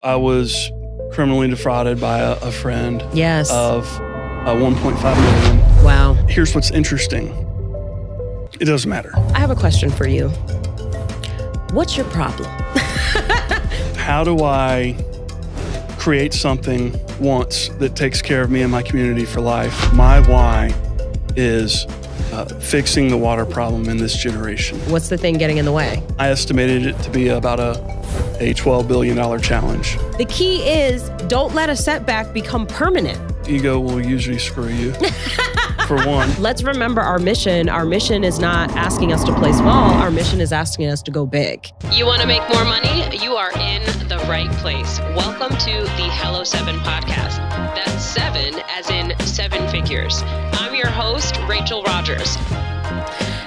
I was criminally defrauded by a friend Yes. of $1.5 million. Wow. Here's what's interesting. It doesn't matter. I have a question for you. What's your problem? How do I create something once that takes care of me and my community for life? My why is fixing the water problem in this generation. What's the thing getting in the way? I estimated it to be about a $12 billion challenge. The key is don't let a setback become permanent. Ego will usually screw you, for one. Let's remember our mission. Our mission is not asking us to play small. Our mission is asking us to go big. You want to make more money? You are in the right place. Welcome to the Hello 7 podcast. That's 7 as in 7 figures. I'm your host, Rachel Rodgers.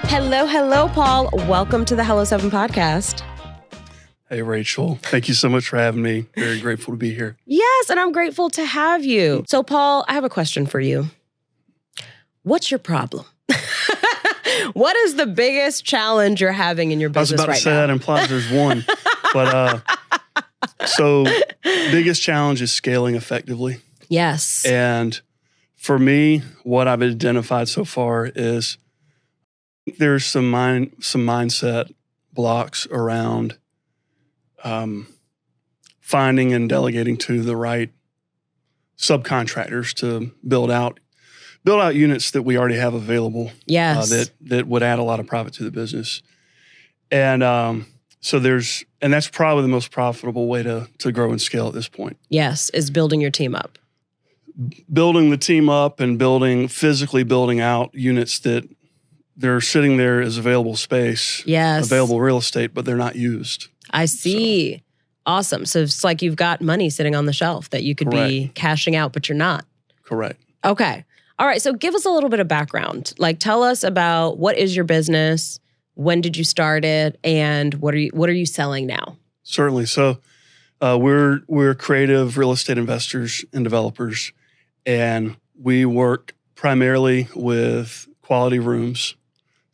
Hello, Paul. Welcome to the Hello 7 podcast. Hey, Rachel. Thank you so much for having me. Very grateful to be here. Yes, and I'm grateful to have you. So, Paul, I have a question for you. What's your problem? What is the biggest challenge you're having in your business right now? I was about to say that implies there's one. But so biggest challenge is scaling effectively. Yes. And for me, what I've identified so far is there's some mindset blocks around finding and delegating to the right subcontractors to build out units that we already have available. Yes. That would add a lot of profit to the business. And that's probably the most profitable way to grow and scale at this point. Yes, is building your team up. Building the team up and physically building out units that they're sitting there as available space, yes, available real estate, but they're not used. I see. So. Awesome. So it's like you've got money sitting on the shelf that you could be cashing out, but you're not. Correct. Okay. All right. So give us a little bit of background. Like, tell us about what is your business, when did you start it, and what are you selling now? Certainly. So we're creative real estate investors and developers, and we work primarily with quality rooms.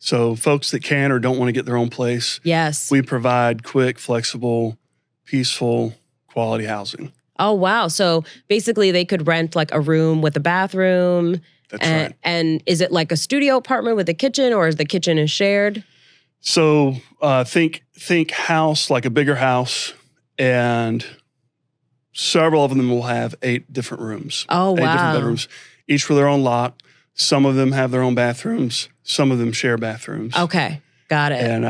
So folks that can or don't want to get their own place. Yes. We provide quick, flexible, peaceful, quality housing. Oh, wow. So basically they could rent like a room with a bathroom. That's right. And is it like a studio apartment with a kitchen, or is the kitchen is shared? So think house, like a bigger house, and several of them will have 8 different rooms. Oh, wow. 8 different bedrooms, each with their own lot. Some of them have their own bathrooms. Some of them share bathrooms. Okay, got it. And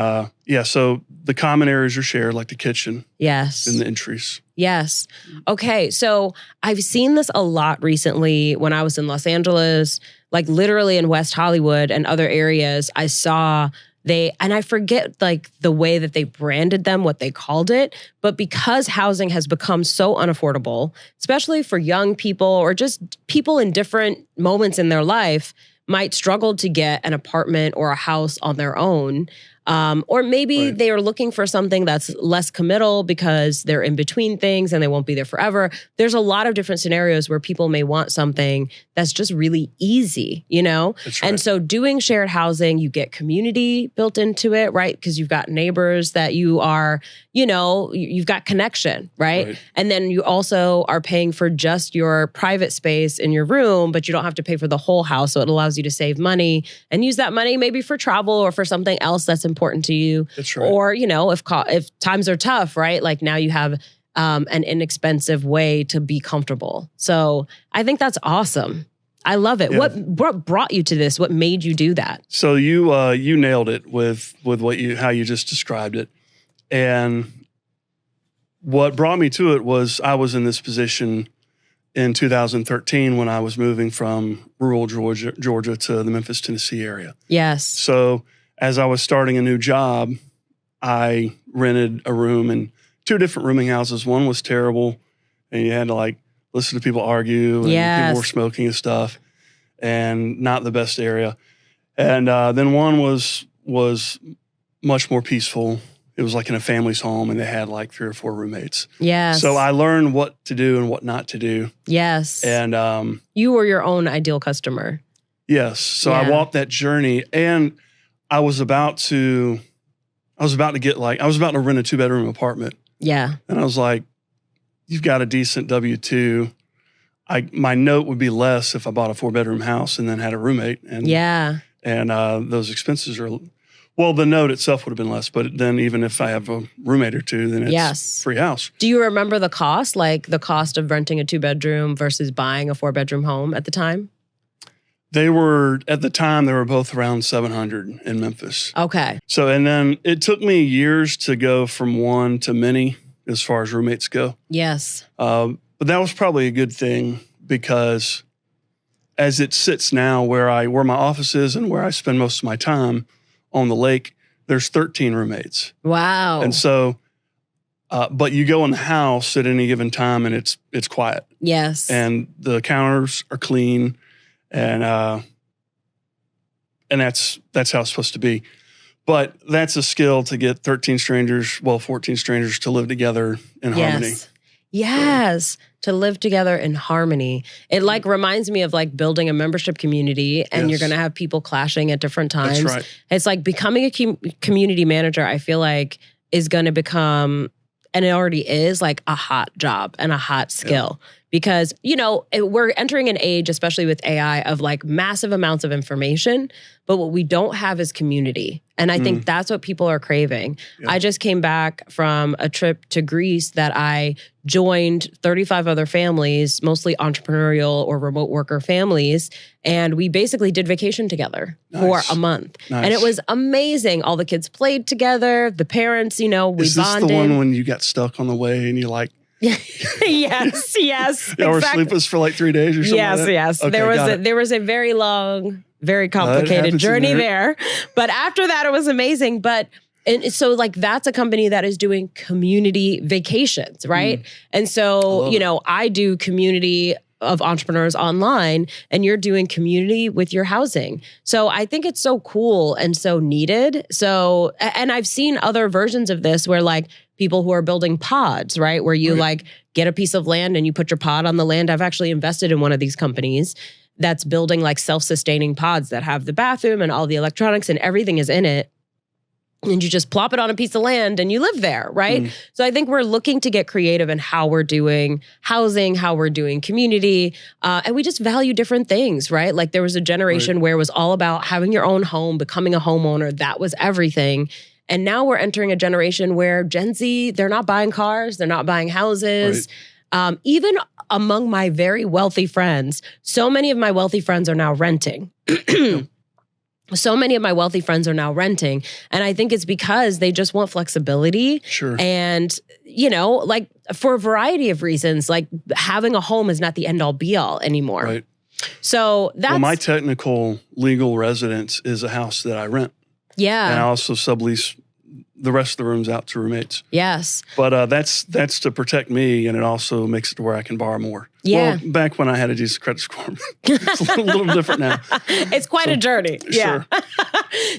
so the common areas are shared, like the kitchen. Yes. And the entries. Yes. Okay, so I've seen this a lot recently when I was in Los Angeles, like literally in West Hollywood and other areas. I saw and I forget like the way that they branded them, what they called it, but because housing has become so unaffordable, especially for young people or just people in different moments in their life might struggle to get an apartment or a house on their own. Or maybe they are looking for something that's less committal because they're in between things and they won't be there forever. There's a lot of different scenarios where people may want something that's just really easy, you know? That's right. And so doing shared housing, you get community built into it, right? Because you've got neighbors that you are, you've got connection, right? And then you also are paying for just your private space in your room, but you don't have to pay for the whole house. So it allows you to save money and use that money maybe for travel or for something else that's important to you. That's right. Or, if times are tough, right? Like now you have an inexpensive way to be comfortable. So I think that's awesome. I love it. Yeah. What brought you to this? What made you do that? So you nailed it with how you just described it. And what brought me to it was I was in this position in 2013 when I was moving from rural Georgia to the Memphis, Tennessee area. Yes. So as I was starting a new job, I rented a room in 2 different rooming houses. One was terrible, and you had to listen to people argue, and people were smoking and stuff, and not the best area. And then one was much more peaceful. It was like in a family's home, and they had 3 or 4 roommates. Yes. So I learned what to do and what not to do. Yes. And you were your own ideal customer. Yes. So I walked that journey, and I was about to rent a 2-bedroom apartment. Yeah. And I was like, you've got a decent W-2, my note would be less if I bought a 4-bedroom house and then had a roommate. And those expenses are, well, the note itself would have been less, but then even if I have a roommate or two, then it's free house. Do you remember the cost, like the cost of renting a 2-bedroom versus buying a 4-bedroom home at the time? At the time, they were both around $700 in Memphis. Okay. So, and then it took me years to go from one to many as far as roommates go. Yes. But that was probably a good thing because as it sits now where my office is and where I spend most of my time on the lake, there's 13 roommates. Wow. And so, but you go in the house at any given time and it's quiet. Yes. And the counters are clean. And that's how it's supposed to be. But that's a skill to get 14 strangers to live together in harmony. Yes. To live together in harmony. It like reminds me of like building a membership community and you're going to have people clashing at different times. That's right. It's like becoming a community manager, I feel like is going to become, and it already is, like a hot job and a hot skill. Yeah. Because, we're entering an age, especially with AI, of like massive amounts of information, but what we don't have is community. And I think that's what people are craving. Yeah. I just came back from a trip to Greece that I joined 35 other families, mostly entrepreneurial or remote worker families. And we basically did vacation together for a month. Nice. And it was amazing. All the kids played together. The parents, we bonded. Is this the one when you got stuck on the way and you're like, yes. Y'all were sleepless for like 3 days or something. Yes. Okay, there was a very long, very complicated journey there. But after that, it was amazing. And so like that's a company that is doing community vacations, right? And so, I do community of entrepreneurs online and you're doing community with your housing. So I think it's so cool and so needed. So, and I've seen other versions of this where like people who are building pods, right? Where you like get a piece of land and you put your pod on the land. I've actually invested in one of these companies that's building like self-sustaining pods that have the bathroom and all the electronics and everything is in it. And you just plop it on a piece of land and you live there, right? So I think we're looking to get creative in how we're doing housing, how we're doing community, and we just value different things, right? Like there was a generation where it was all about having your own home, becoming a homeowner. That was everything. And now we're entering a generation where Gen Z, they're not buying cars, they're not buying houses. Even among my very wealthy friends, so many of my wealthy friends are now renting. So many of my wealthy friends are now renting. And I think it's because they just want flexibility. Sure. And, like for a variety of reasons, like having a home is not the end all be all anymore. Right. So that's... my technical legal residence is a house that I rent. Yeah. And I also sublease the rest of the rooms out to roommates. Yes. But that's to protect me, and it also makes it to where I can borrow more. Yeah. Well, back when I had a decent credit score. It's a little different now. It's quite a journey. Yeah.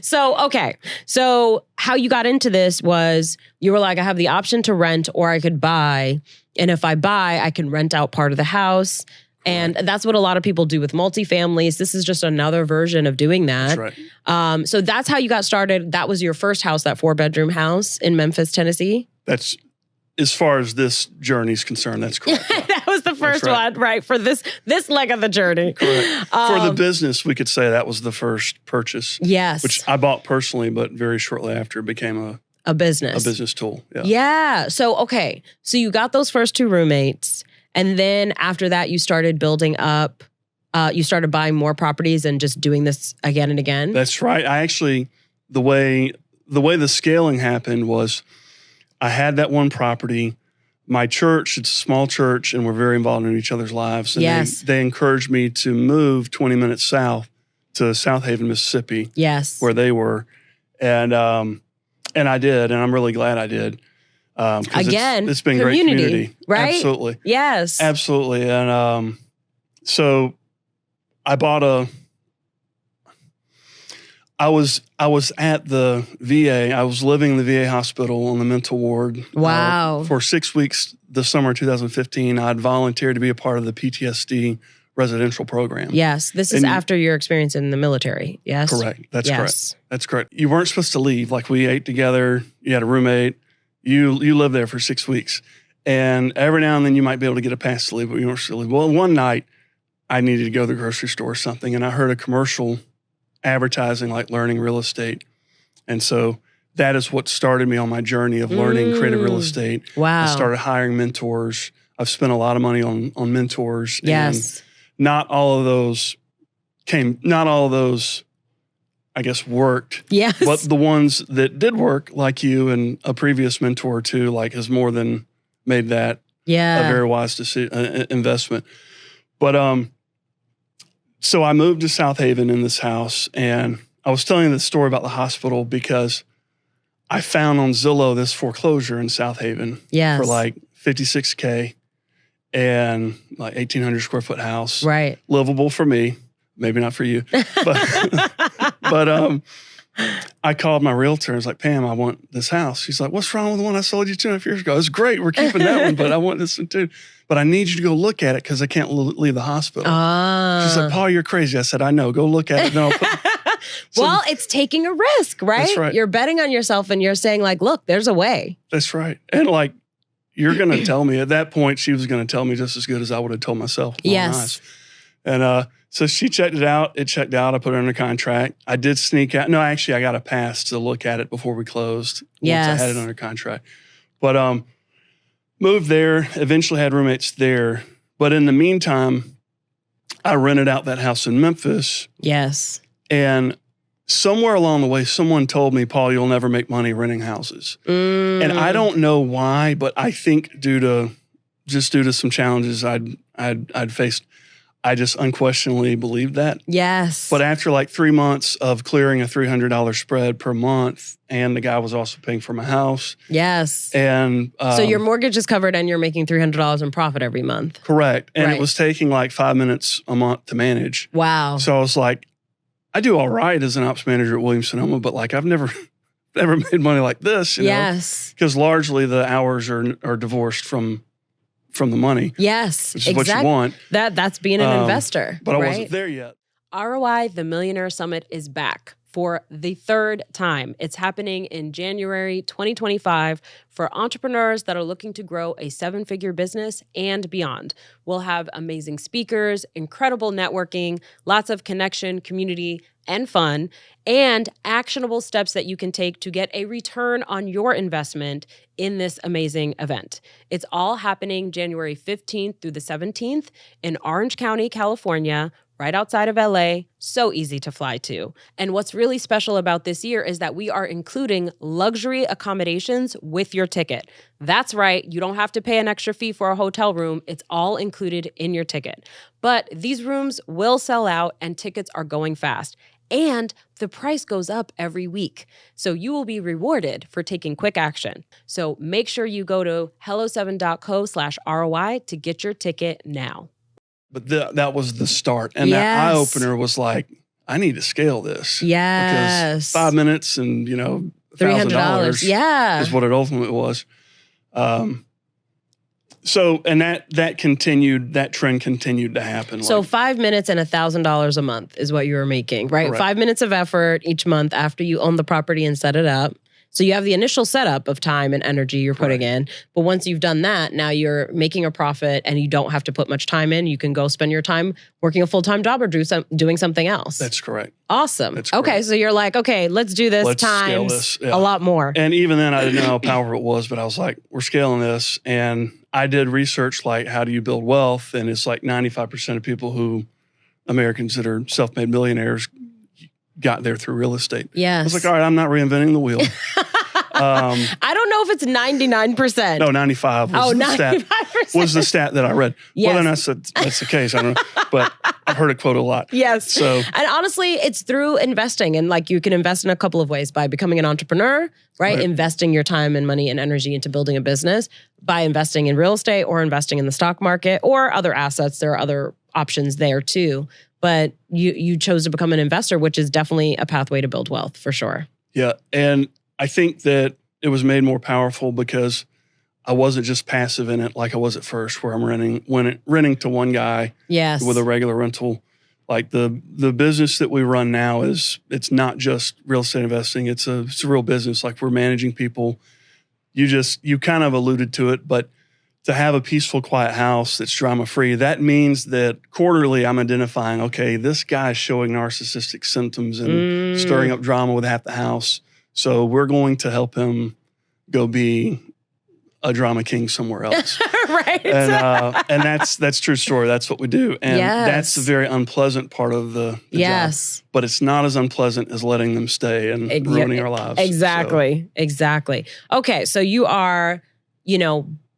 Sure. So how you got into this was you were like, I have the option to rent or I could buy. And if I buy, I can rent out part of the house. And that's what a lot of people do with multifamilies. This is just another version of doing that. That's right. So that's how you got started. That was your first house, that 4-bedroom house in Memphis, Tennessee? That's, as far as this journey is concerned, that's correct. That was the first one, right? For this leg of the journey. Correct. For the business, we could say that was the first purchase. Yes. Which I bought personally, but very shortly after it became a business. A business tool. Yeah. Yeah. So you got those first 2 roommates. And then after that, you started building up, you started buying more properties and just doing this again and again. That's right. I actually, the way the scaling happened was I had that one property. My church, it's a small church, and we're very involved in each other's lives. And they encouraged me to move 20 minutes south to South Haven, Mississippi. Yes. Where they were. And I did, and I'm really glad I did. Again, it's been great community, right? Absolutely, yes, absolutely. And so I bought I was at the VA. I was living in the VA hospital on the mental ward. Wow. For 6 weeks the summer of 2015, I'd volunteered to be a part of the PTSD residential program. Yes, this is after your experience in the military. Yes, correct. That's correct. That's correct. You weren't supposed to leave. Like we ate together. You had a roommate. You lived there for 6 weeks. And every now and then you might be able to get a pass to leave, but you don't still leave. Well, one night I needed to go to the grocery store or something, and I heard a commercial advertising like learning real estate. And so that is what started me on my journey of learning creative real estate. Wow. I started hiring mentors. I've spent a lot of money on mentors. Yes. And not all of those, I guess, worked. Yes. But the ones that did work, like you and a previous mentor or two, like has more than made that a very wise investment. But so I moved to South Haven in this house, and I was telling you the story about the hospital because I found on Zillow this foreclosure in South Haven for like $56K and like 1,800 square foot house. Right. Livable for me, maybe not for you. But I called my realtor. I was like, Pam, I want this house. She's like, what's wrong with the one I sold you 2.5 years ago? It's great. We're keeping that one, but I want this one too. But I need you to go look at it because I can't leave the hospital. She's like, Paul, you're crazy. I said, I know. Go look at it. No, well, it's taking a risk, right? That's right. You're betting on yourself and you're saying like, look, there's a way. That's right. And like, you're going to tell me at that point, she was going to tell me just as good as I would have told myself. Yes. And so she checked it out. It checked out. I put it under contract. I did sneak out. No, actually, I got a pass to look at it before we closed. Yes. Once I had it under contract. But moved there, eventually had roommates there. But in the meantime, I rented out that house in Memphis. Yes. And somewhere along the way, someone told me, Paul, you'll never make money renting houses. And I don't know why, but I think due to some challenges I'd faced, I just unquestionably believed that. Yes. But after like 3 months of clearing a $300 spread per month, and the guy was also paying for my house. Yes. And so your mortgage is covered and you're making $300 in profit every month. Correct. And right. It was taking like 5 minutes a month to manage. Wow. So I was like, I do all right as an ops manager at Williams-Sonoma, but like I've never made money like this. You know? Because largely the hours are divorced from the money. Yes, which is what you want. That's being an investor. But right? I wasn't there yet. ROI, the Millionaire Summit, is back for the third time. It's happening in January 2025 for entrepreneurs that are looking to grow a 7-figure business and beyond. We'll have amazing speakers, incredible networking, lots of connection, community, and fun, and actionable steps that you can take to get a return on your investment in this amazing event. It's all happening January 15th through the 17th in Orange County, California, right outside of LA, so easy to fly to. And what's really special about this year is that we are including luxury accommodations with your ticket. That's right, you don't have to pay an extra fee for a hotel room. It's all included in your ticket. But these rooms will sell out and tickets are going fast. And the price goes up every week. So you will be rewarded for taking quick action. So make sure you go to hello7.co/ROI to get your ticket now. But that was the start. And that eye-opener was like, I need to scale this. Yes. Because 5 minutes and, $300 is what it ultimately was. So, and that continued, that trend continued to happen. So 5 minutes and $1,000 a month is what you were making, right? Correct. 5 minutes of effort each month after you own the property and set it up. So you have the initial setup of time and energy you're putting in. But once you've done that, now you're making a profit and you don't have to put much time in. You can go spend your time working a full-time job or doing something else. That's correct. Awesome. That's correct. Okay, so you're like, okay, let's do this times a lot more. And even then, I didn't know how powerful it was, but I was like, we're scaling this. And I did research, like, how do you build wealth? And it's like 95% of people who Americans that are self-made millionaires got there through real estate. Yes. I was like, all right, I'm not reinventing the wheel. I don't know if it's 99%. No, 95 was 95%. was the stat that I read. Yes. Well, then that's the case. I don't know, but I've heard it quoted a lot. Yes. So, and honestly, it's through investing. And like you can invest in a couple of ways: by becoming an entrepreneur, right? Investing your time and money and energy into building a business, by investing in real estate or investing in the stock market or other assets. There are other options there too. But you chose to become an investor, which is definitely a pathway to build wealth for sure. Yeah. And I think that it was made more powerful because I wasn't just passive in it like I was at first, where I'm renting to one guy with a regular rental. Like the business that we run now it's not just real estate investing. It's a real business. Like we're managing people. You kind of alluded to it, but to have a peaceful, quiet house that's drama-free, that means that quarterly I'm identifying, okay, this guy's showing narcissistic symptoms and stirring up drama with half the house. So we're going to help him go be a drama king somewhere else. Right. And that's true story. That's what we do. And that's the very unpleasant part of the job. But it's not as unpleasant as letting them stay and ruining our lives. Exactly. Okay. So you are,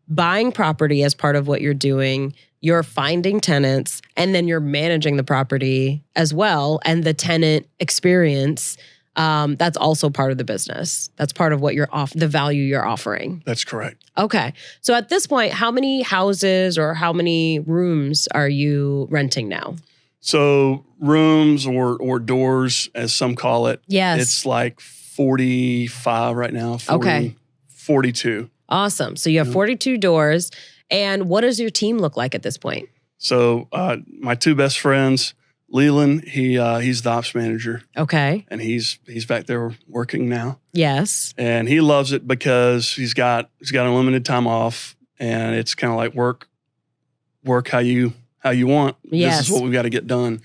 buying property as part of what you're doing. You're finding tenants, and then you're managing the property as well. And the tenant experience, that's also part of the business. That's part of what the value you're offering. That's correct. Okay. So at this point, how many houses or how many rooms are you renting now? So rooms or doors, as some call it. Yes. It's like 45 right now. 42. Awesome. So you have 42 doors. And what does your team look like at this point? So my two best friends, Leland, he's the ops manager. Okay. And he's back there working now. Yes. And he loves it because he's got unlimited time off, and it's kind of like work how you want. Yes. This is what we've got to get done.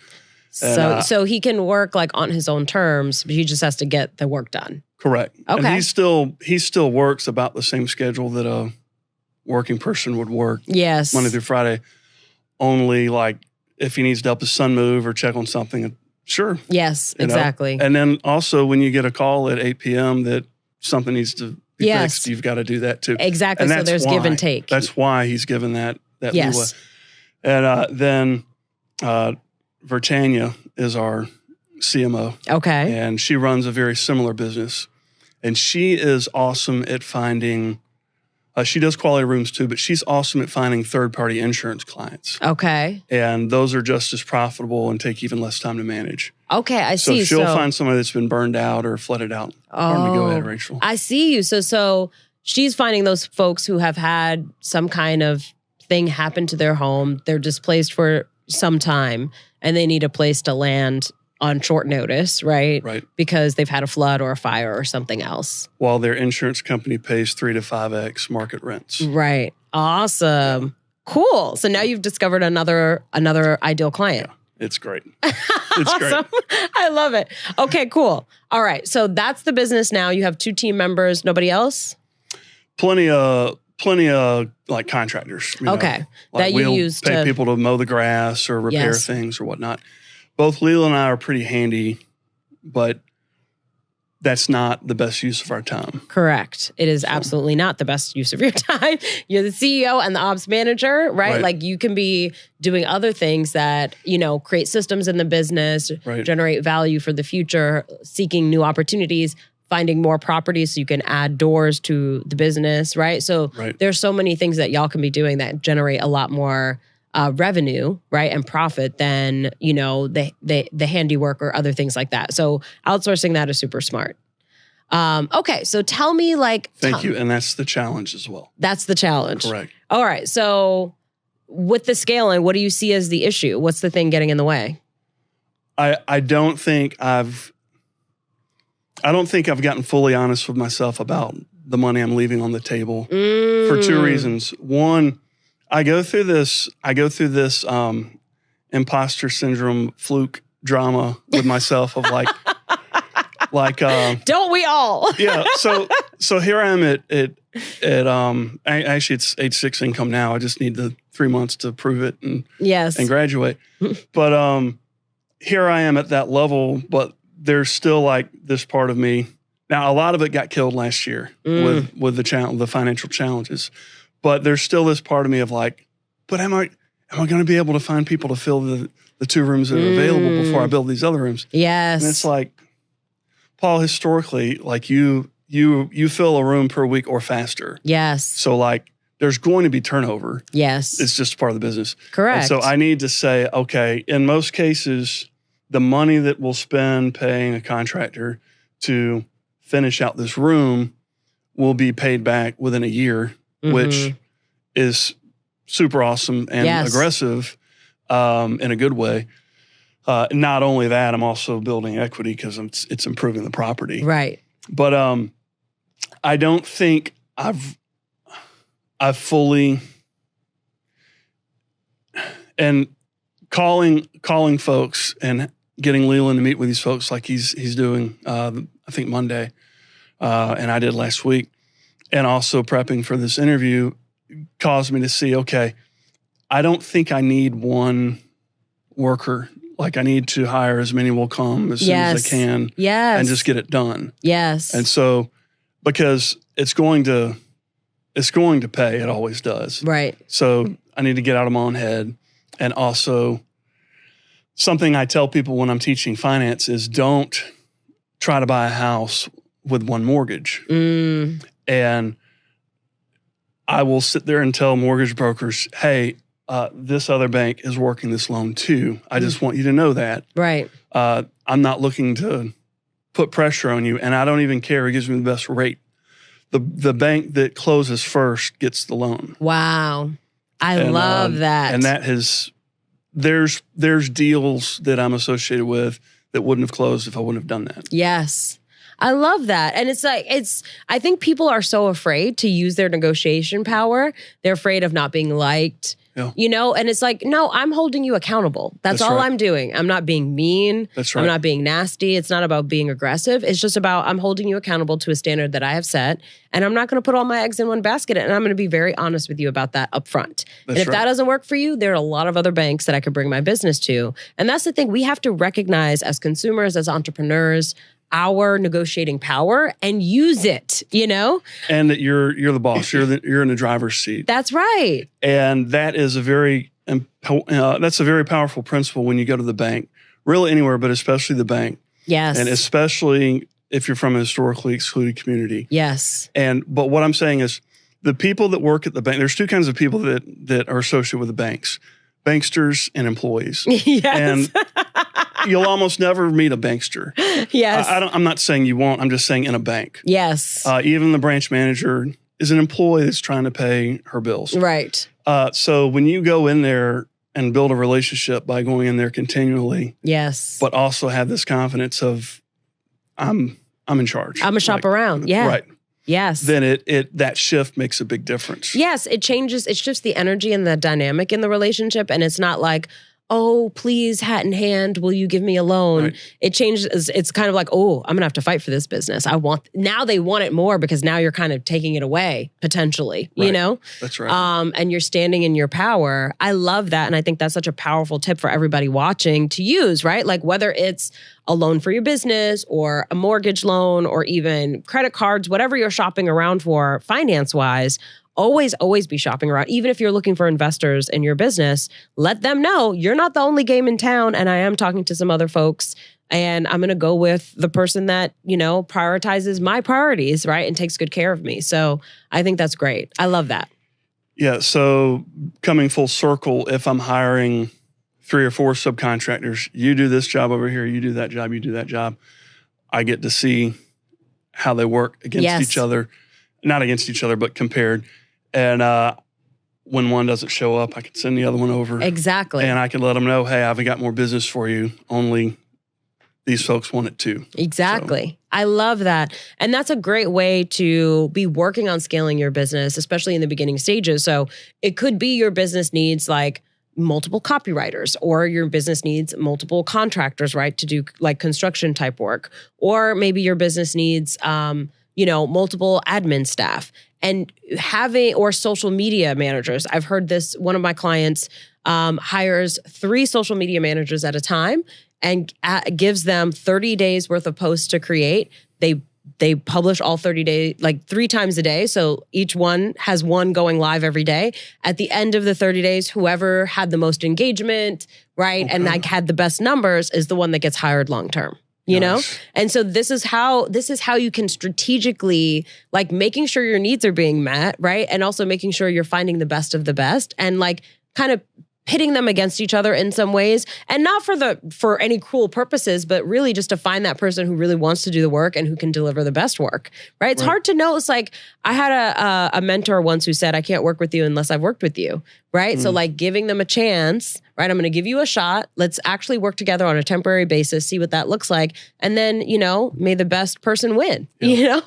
So he can work like on his own terms, but he just has to get the work done. Correct. Okay. And he still works about the same schedule that a working person would work. Yes. Monday through Friday. Only like if he needs to help his son move or check on something, sure. Yes, exactly. And then also when you get a call at 8 p.m. that something needs to be fixed, you've got to do that too. Exactly. So there's give and take. That's why he's given that yes. leeway. And then Virginia is our CMO. Okay. And she runs a very similar business. And she is awesome at finding, she does quality rooms too, but she's awesome at finding third-party insurance clients. Okay. And those are just as profitable and take even less time to manage. Okay, I see. So she'll find somebody that's been burned out or flooded out. Pardon me, go ahead, Rachel. I see you. So she's finding those folks who have had some kind of thing happen to their home. They're displaced for some time and they need a place to land on short notice, right? Right. Because they've had a flood or a fire or something else. While their insurance company pays 3 to 5x market rents. Right. Awesome. Yeah. Cool. So now you've discovered another ideal client. Yeah, it's great. It's awesome. Great. I love it. Okay, cool. All right. So that's the business now. You have 2 team members. Nobody else? Plenty of like contractors. Okay. Like that you use to pay people to mow the grass or repair things or whatnot. Both Leland and I are pretty handy, but that's not the best use of our time. Correct. It is absolutely not the best use of your time. You're the CEO and the ops manager, right? Like you can be doing other things that, create systems in the business, generate value for the future, seeking new opportunities, finding more properties so you can add doors to the business, right? So there's so many things that y'all can be doing that generate a lot more revenue, right, and profit than the handiwork or other things like that. So outsourcing that is super smart. Okay, so tell me, thank you, and that's the challenge as well. That's the challenge. Correct. All right, so with the scaling, what do you see as the issue? What's the thing getting in the way? I don't think I've gotten fully honest with myself about the money I'm leaving on the table for 2 reasons. One, I go through this imposter syndrome fluke drama with myself of don't we all? Yeah. So here I am actually it's age 6 income now. I just need the 3 months to prove it and graduate. But here I am at that level, but there's still this part of me. Now a lot of it got killed last year with the financial challenges. But there's still this part of me of but am I going to be able to find people to fill the 2 rooms that are available before I build these other rooms? Yes. And it's Paul, historically, you fill a room per week or faster. Yes. So there's going to be turnover. Yes. It's just part of the business. Correct. And so I need to say, okay, in most cases, the money that we'll spend paying a contractor to finish out this room will be paid back within a year. Which is super awesome and aggressive in a good way. Not only that, I'm also building equity because it's improving the property. Right. But I don't think I've fully And calling folks and getting Leland to meet with these folks like he's doing, I think Monday, and I did last week, and also prepping for this interview caused me to see, okay, I don't think I need one worker. Like I need to hire as many will come as soon as I can, and just get it done. Yes. And so, because it's going to pay, it always does. Right. So I need to get out of my own head. And also, something I tell people when I'm teaching finance is don't try to buy a house with one mortgage. And I will sit there and tell mortgage brokers, hey, this other bank is working this loan too. I just want you to know that. Right. I'm not looking to put pressure on you, and I don't even care who gives me the best rate. The bank that closes first gets the loan. Wow. I love that. And that there's deals that I'm associated with that wouldn't have closed if I wouldn't have done that. Yes. I love that. And I think people are so afraid to use their negotiation power. They're afraid of not being liked. Yeah. And it's like, no, I'm holding you accountable. That's all right. I'm doing. I'm not being mean. That's right. I'm not being nasty. It's not about being aggressive. It's just about I'm holding you accountable to a standard that I have set. And I'm not going to put all my eggs in one basket. And I'm going to be very honest with you about that up front. And if that doesn't work for you, there are a lot of other banks that I could bring my business to. And that's the thing. We have to recognize as consumers, as entrepreneurs, our negotiating power and use it, And that you're the boss. You're in the driver's seat. That's right. And that is that's a very powerful principle when you go to the bank, really anywhere, but especially the bank. Yes. And especially if you're from a historically excluded community. Yes. But what I'm saying is the people that work at the bank, there's two kinds of people that are associated with the banks, banksters and employees. Yes. And you'll almost never meet a bankster. Yes. I'm not saying you won't. I'm just saying in a bank. Yes. Even the branch manager is an employee that's trying to pay her bills. Right. So when you go in there and build a relationship by going in there continually, yes, but also have this confidence of I'm in charge. I'm a shop around. Yeah. Right. Yes. Then that shift makes a big difference. Yes. It shifts the energy and the dynamic in the relationship. And it's not like, oh, please, hat in hand, will you give me a loan? Right. It changes. It's kind of like, oh, I'm going to have to fight for this business. Now they want it more because now you're kind of taking it away, potentially, right. That's right. And you're standing in your power. I love that. And I think that's such a powerful tip for everybody watching to use, right? Like whether it's a loan for your business or a mortgage loan or even credit cards, whatever you're shopping around for finance-wise, always be shopping around. Even if you're looking for investors in your business, let them know you're not the only game in town. And I am talking to some other folks and I'm going to go with the person that, prioritizes my priorities, right? And takes good care of me. So I think that's great. I love that. Yeah. So coming full circle, if I'm hiring 3 or 4 subcontractors, you do this job over here, you do that job, you do that job, I get to see how they work against each other. Not against each other, but compared. And when one doesn't show up, I can send the other one over. Exactly. And I can let them know, hey, I've got more business for you. Only these folks want it too. Exactly. So. I love that. And that's a great way to be working on scaling your business, especially in the beginning stages. So it could be your business needs like multiple copywriters, or your business needs multiple contractors, right? To do like construction type work. Or maybe your business needs, multiple admin staff and or social media managers. I've heard this, one of my clients hires 3 social media managers at a time and gives them 30 days worth of posts to create. They publish all 30 days, like 3 times a day. So each one has one going live every day. At the end of the 30 days, whoever had the most engagement, right? Okay. And like had the best numbers is the one that gets hired long-term. And so this is how you can strategically, like making sure your needs are being met, right? And also making sure you're finding the best of the best and like kind of pitting them against each other in some ways, and not for any cruel purposes, but really just to find that person who really wants to do the work and who can deliver the best work, right? It's hard to know. It's like I had a mentor once who said, I can't work with you unless I've worked with you, right? So like giving them a chance, right? I'm going to give you a shot. Let's actually work together on a temporary basis, see what that looks like. And then, may the best person win, Yeah.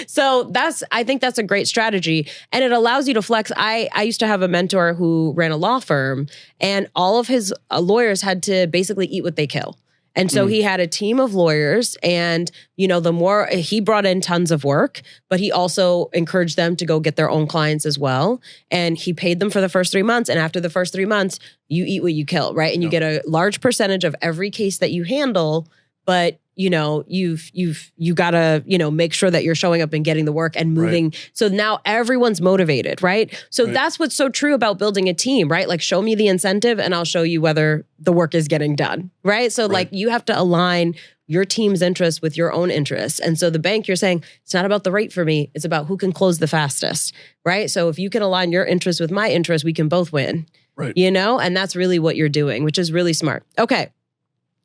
So I think that's a great strategy. And it allows you to flex. I used to have a mentor who ran a law firm, and all of his lawyers had to basically eat what they kill. And so he had a team of lawyers, and, the more he brought in tons of work, but he also encouraged them to go get their own clients as well. And he paid them for the first 3 months. And after the first 3 months, you eat what you kill, right? And you get a large percentage of every case that you handle, but you got to, make sure that you're showing up and getting the work and moving. Right. So now everyone's motivated, right? So that's what's so true about building a team, right? Like, show me the incentive and I'll show you whether the work is getting done, right? So like, you have to align your team's interests with your own interests. And so the bank, you're saying, it's not about the rate for me. It's about who can close the fastest, right? So if you can align your interests with my interests, we can both win, right? And that's really what you're doing, which is really smart. Okay.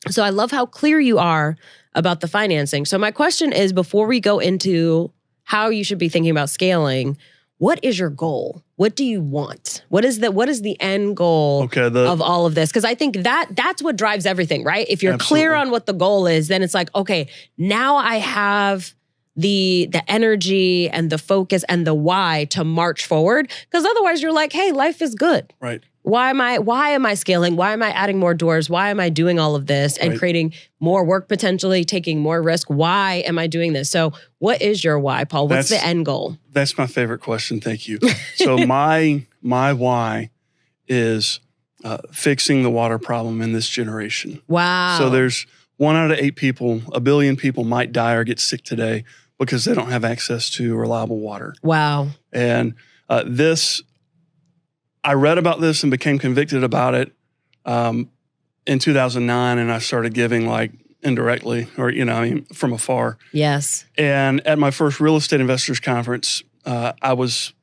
So I love how clear you are about the financing. So my question is, before we go into how you should be thinking about scaling, what is your goal? What do you want? What is the end goal of all of this? Because I think that's what drives everything, right? If you're clear on what the goal is, then it's like, okay, now I have the energy and the focus and the why to march forward. Because otherwise you're like, hey, life is good. Right. Why am I scaling? Why am I adding more doors? Why am I doing all of this and creating more work, potentially taking more risk? Why am I doing this? So what is your why, Paul? What's the end goal? That's my favorite question. Thank you. So my why is fixing the water problem in this generation. Wow. So there's 1 out of 8 people, 1 billion people might die or get sick today because they don't have access to reliable water. Wow. And I read about this and became convicted about it in 2009, and I started giving like indirectly or, from afar. Yes. And at my first real estate investors conference, I was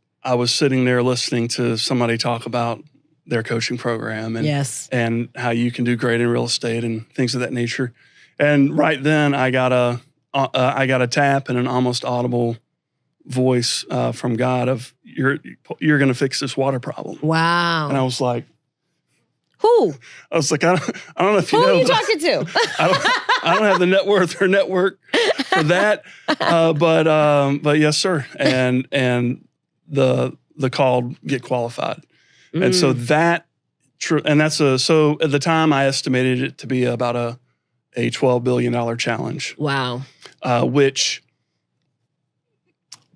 sitting there listening to somebody talk about their coaching program and how you can do great in real estate and things of that nature. And right then I got a tap and an almost audible voice from God of you're going to fix this water problem. Wow. And I was like, who? I was like, I don't know if you know. Who are you talking to? I don't have the net worth or network for that. But yes, sir. And the call get qualified. And so so at the time I estimated it to be about a $12 billion challenge. Wow. Which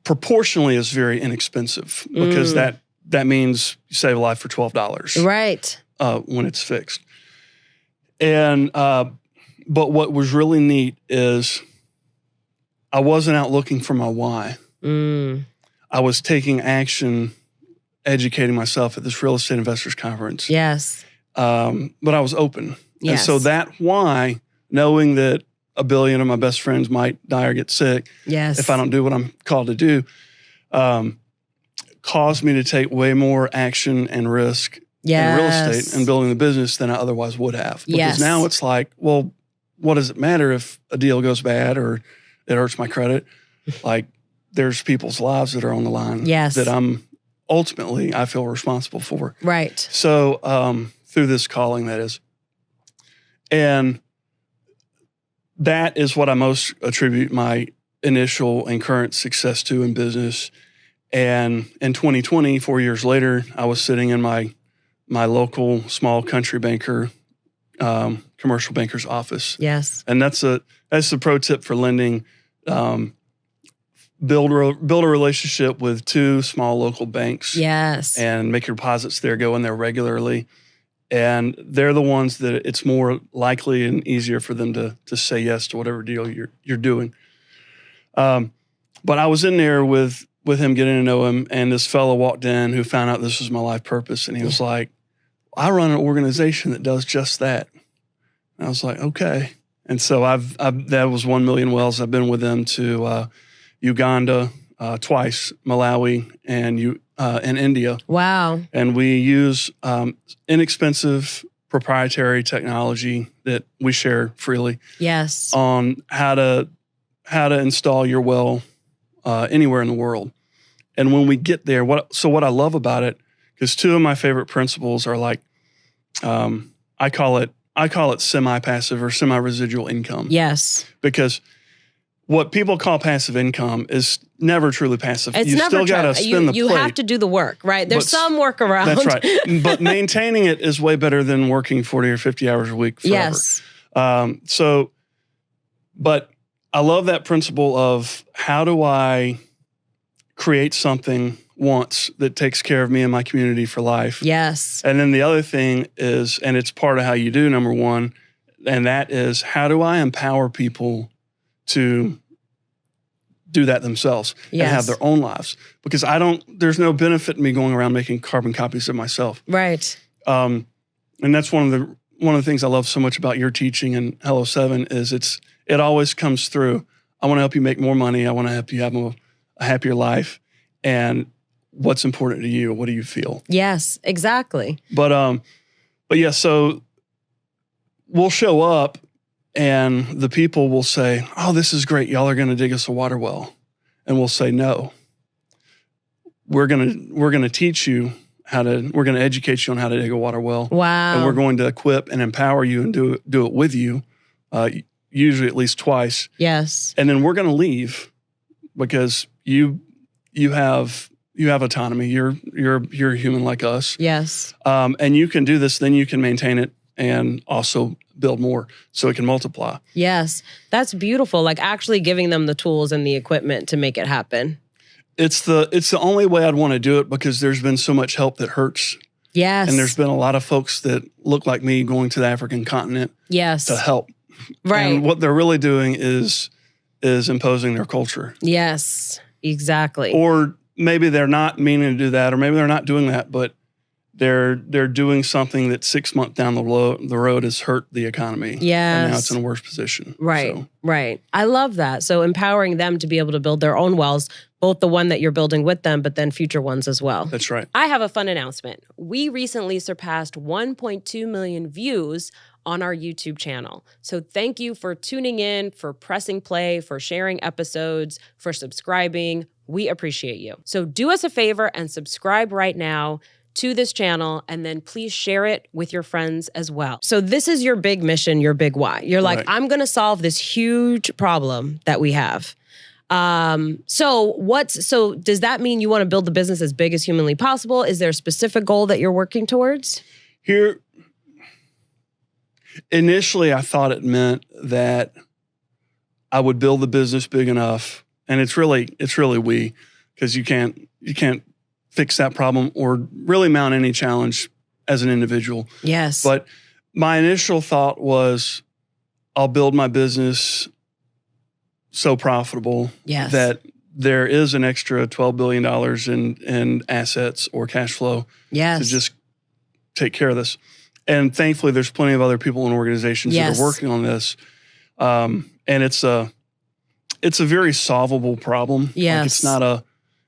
proportionally is very inexpensive because that means you save a life for $12. Right. When it's fixed. And, but what was really neat is I wasn't out looking for my why. I was taking action, educating myself at this real estate investors conference. Yes. But I was open. Yes. And so that why, knowing that 1 billion of my best friends might die or get sick if I don't do what I'm called to do, caused me to take way more action and risk in real estate and building the business than I otherwise would have. Because now it's like, well, what does it matter if a deal goes bad or it hurts my credit? Like, there's people's lives that are on the line that I'm ultimately, I feel responsible for. Right. So through this calling, that is. And that is what I most attribute my initial and current success to in business. And in 2020, 4 years later, I was sitting in my local small country banker, commercial banker's office. Yes. And that's the pro tip for lending. Build a relationship with 2 small local banks. Yes. And make your deposits there, go in there regularly. And they're the ones that it's more likely and easier for them to say yes to whatever deal you're doing. But I was in there with him, getting to know him, and this fellow walked in who found out this was my life purpose, and he was like, I run an organization that does just that. And I was like, okay. And so that was 1 Million Wells. I've been with them to Uganda twice, Malawi, and India. Wow. And we use inexpensive proprietary technology that we share freely. Yes. On how to install your well anywhere in the world. And when we get there, what I love about it, Because two of my favorite principles are like, I call it semi-passive or semi-residual income. Yes. Because what people call passive income is never truly passive. It's you never still got to spin the plate. You have to do the work, right? There's some work around. That's right. But maintaining it is way better than working 40 or 50 hours a week forever. Yes. But I love that principle of how do I create something once that takes care of me and my community for life. Yes. And then the other thing is, and it's part of how you do, number one, and that is how do I empower people to do that themselves and have their own lives? Because there's no benefit in me going around making carbon copies of myself. Right. And that's one of the things I love so much about your teaching and Hello 7 is it always comes through. I want to help you make more money. I want to help you have a happier life. And what's important to you? What do you feel? Yes, exactly. But yeah, so we'll show up and the people will say, oh, this is great. Y'all are going to dig us a water well. And we'll say, no, we're going to teach you we're going to educate you on how to dig a water well. Wow. And we're going to equip and empower you and do it with you, usually at least twice. Yes. And then we're going to leave because you have autonomy. You're a human like us. Yes. And you can do this, then you can maintain it and also build more so it can multiply. Yes. That's beautiful. Like actually giving them the tools and the equipment to make it happen. It's the only way I'd want to do it because there's been so much help that hurts. Yes. And there's been a lot of folks that look like me going to the African continent to help. Right. And what they're really doing is imposing their culture. Yes, exactly. Or maybe they're not meaning to do that, or maybe they're not doing that, but they're doing something that 6 months down the road has hurt the economy. Yes. And now it's in a worse position. Right, So. right. I love that. So empowering them to be able to build their own wells, both the one that you're building with them, but then future ones as well. That's right. I have a fun announcement. We recently surpassed 1.2 million views on our YouTube channel. So thank you for tuning in, for pressing play, for sharing episodes, for subscribing. We appreciate you. So do us a favor and subscribe right now to this channel, and then please share it with your friends as well. So this is your big mission, your big why. You're like, right. I'm going to solve this huge problem that we have. So does that mean you want to build the business as big as humanly possible? Is there a specific goal that you're working towards? Here, initially I thought it meant that I would build the business big enough, and it's really we, because you can't fix that problem or really mount any challenge as an individual. Yes. But my initial thought was I'll build my business so profitable that there is an extra $12 billion in assets or cash flow to just take care of this. And thankfully, there's plenty of other people and organizations that are working on this. And it's a very solvable problem. Yes. Like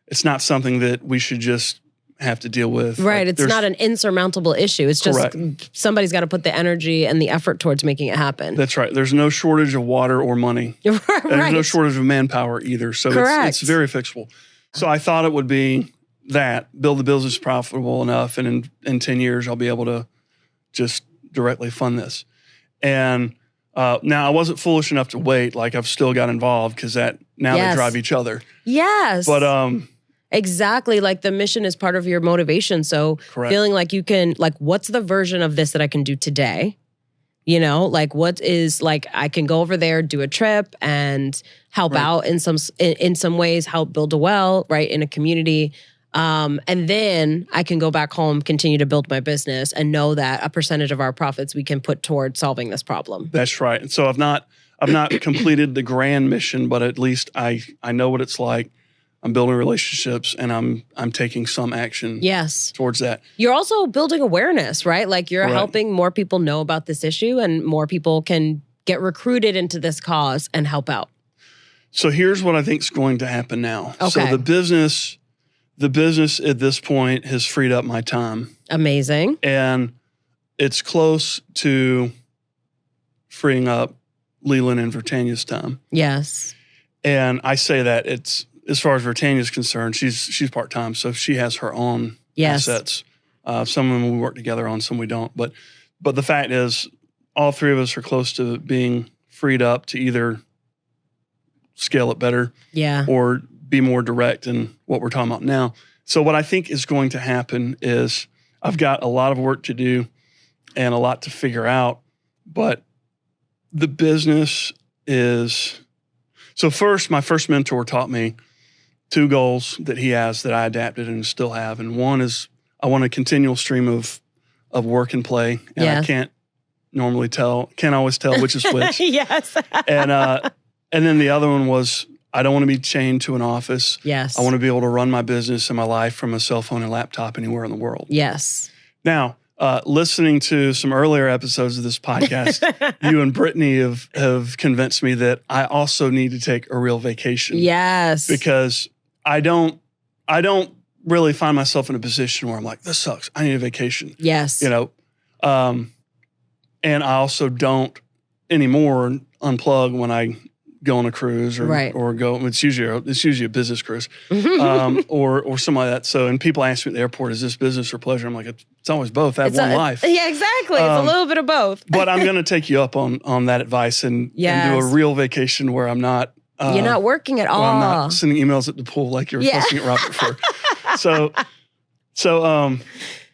it's not something that we should just have to deal with. Right. It's not an insurmountable issue. It's just somebody's got to put the energy and the effort towards making it happen. That's right. There's no shortage of water or money. Right. There's no shortage of manpower either. So it's very fixable. So I thought it would be build the business profitable enough, and in 10 years, I'll be able to just directly fund this. And now I wasn't foolish enough to wait. Like I've still got involved because they drive each other. Yes. But exactly. Like the mission is part of your motivation. So feeling like you can, like, what's the version of this that I can do today? You know, like what is, like, I can go over there, do a trip and help out in some ways, help build a well, right, in a community. And then I can go back home, continue to build my business, and know that a percentage of our profits we can put toward solving this problem. That's right. And so I've not completed the grand mission, but at least I know what it's like. I'm building relationships, and I'm taking some action towards that. You're also building awareness, right? Like you're helping more people know about this issue, and more people can get recruited into this cause and help out. So here's what I think is going to happen now. Okay. So the business at this point has freed up my time. Amazing. And it's close to freeing up Leland and Virtania's time. Yes. And I say that it's, as far as Virtania's concerned, she's part-time, so she has her own assets Some of them we work together on, some we don't. But the fact is, all three of us are close to being freed up to either scale it better, or be more direct in what we're talking about now. So what I think is going to happen is I've got a lot of work to do and a lot to figure out, but the business is... So first, my first mentor taught me 2 goals that he has that I adapted and still have. And one is I want a continual stream of work and play. And I can't always tell which is which. Yes. And then the other one was I don't want to be chained to an office. Yes. I want to be able to run my business and my life from a cell phone and laptop anywhere in the world. Yes. Now, listening to some earlier episodes of this podcast, you and Brittany have convinced me that I also need to take a real vacation. Yes. Because I don't really find myself in a position where I'm like, this sucks. I need a vacation. Yes. You know, and I also don't anymore unplug when I go on a cruise or go. It's usually a business cruise, or something like that. So, and people ask me at the airport, "Is this business or pleasure?" I'm like, it's always both. I have one life. Yeah, exactly. It's a little bit of both. But I'm going to take you up on that advice and do a real vacation where I'm not. You're not working at all. I'm not sending emails at the pool like you were posting at Robert for.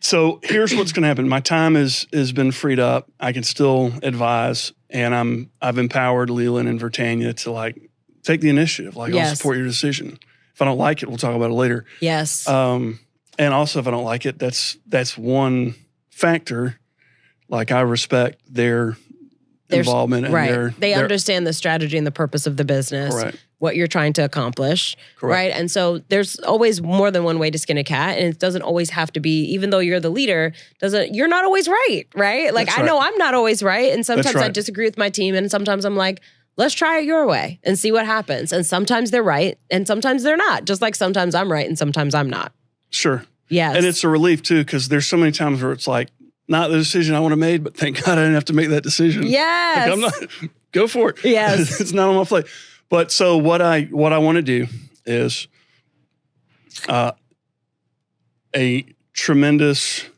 So here's what's going to happen. My time has been freed up. I can still advise, and I've empowered Leland and Vertania to like take the initiative. Like, I'll support your decision. If I don't like it, we'll talk about it later. Yes. And also, if I don't like it, that's one factor. Like, I respect their involvement and they understand the strategy and the purpose of the business. Correct. What you're trying to accomplish, Correct. Right? And so there's always more than one way to skin a cat, and it doesn't always have to be, even though you're the leader, you're not always right? Like, That's I know I'm not always right, and sometimes I right. disagree with my team, and sometimes I'm like, let's try it your way and see what happens. And sometimes they're right, and sometimes they're not, just like sometimes I'm right and sometimes I'm not. Sure. Yes. And it's a relief too, because there's so many times where it's like, not the decision I want to make, but thank God I didn't have to make that decision. Yes. Like, I'm not, go for it. Yes. It's not on my plate. But so what I want to do is a tremendous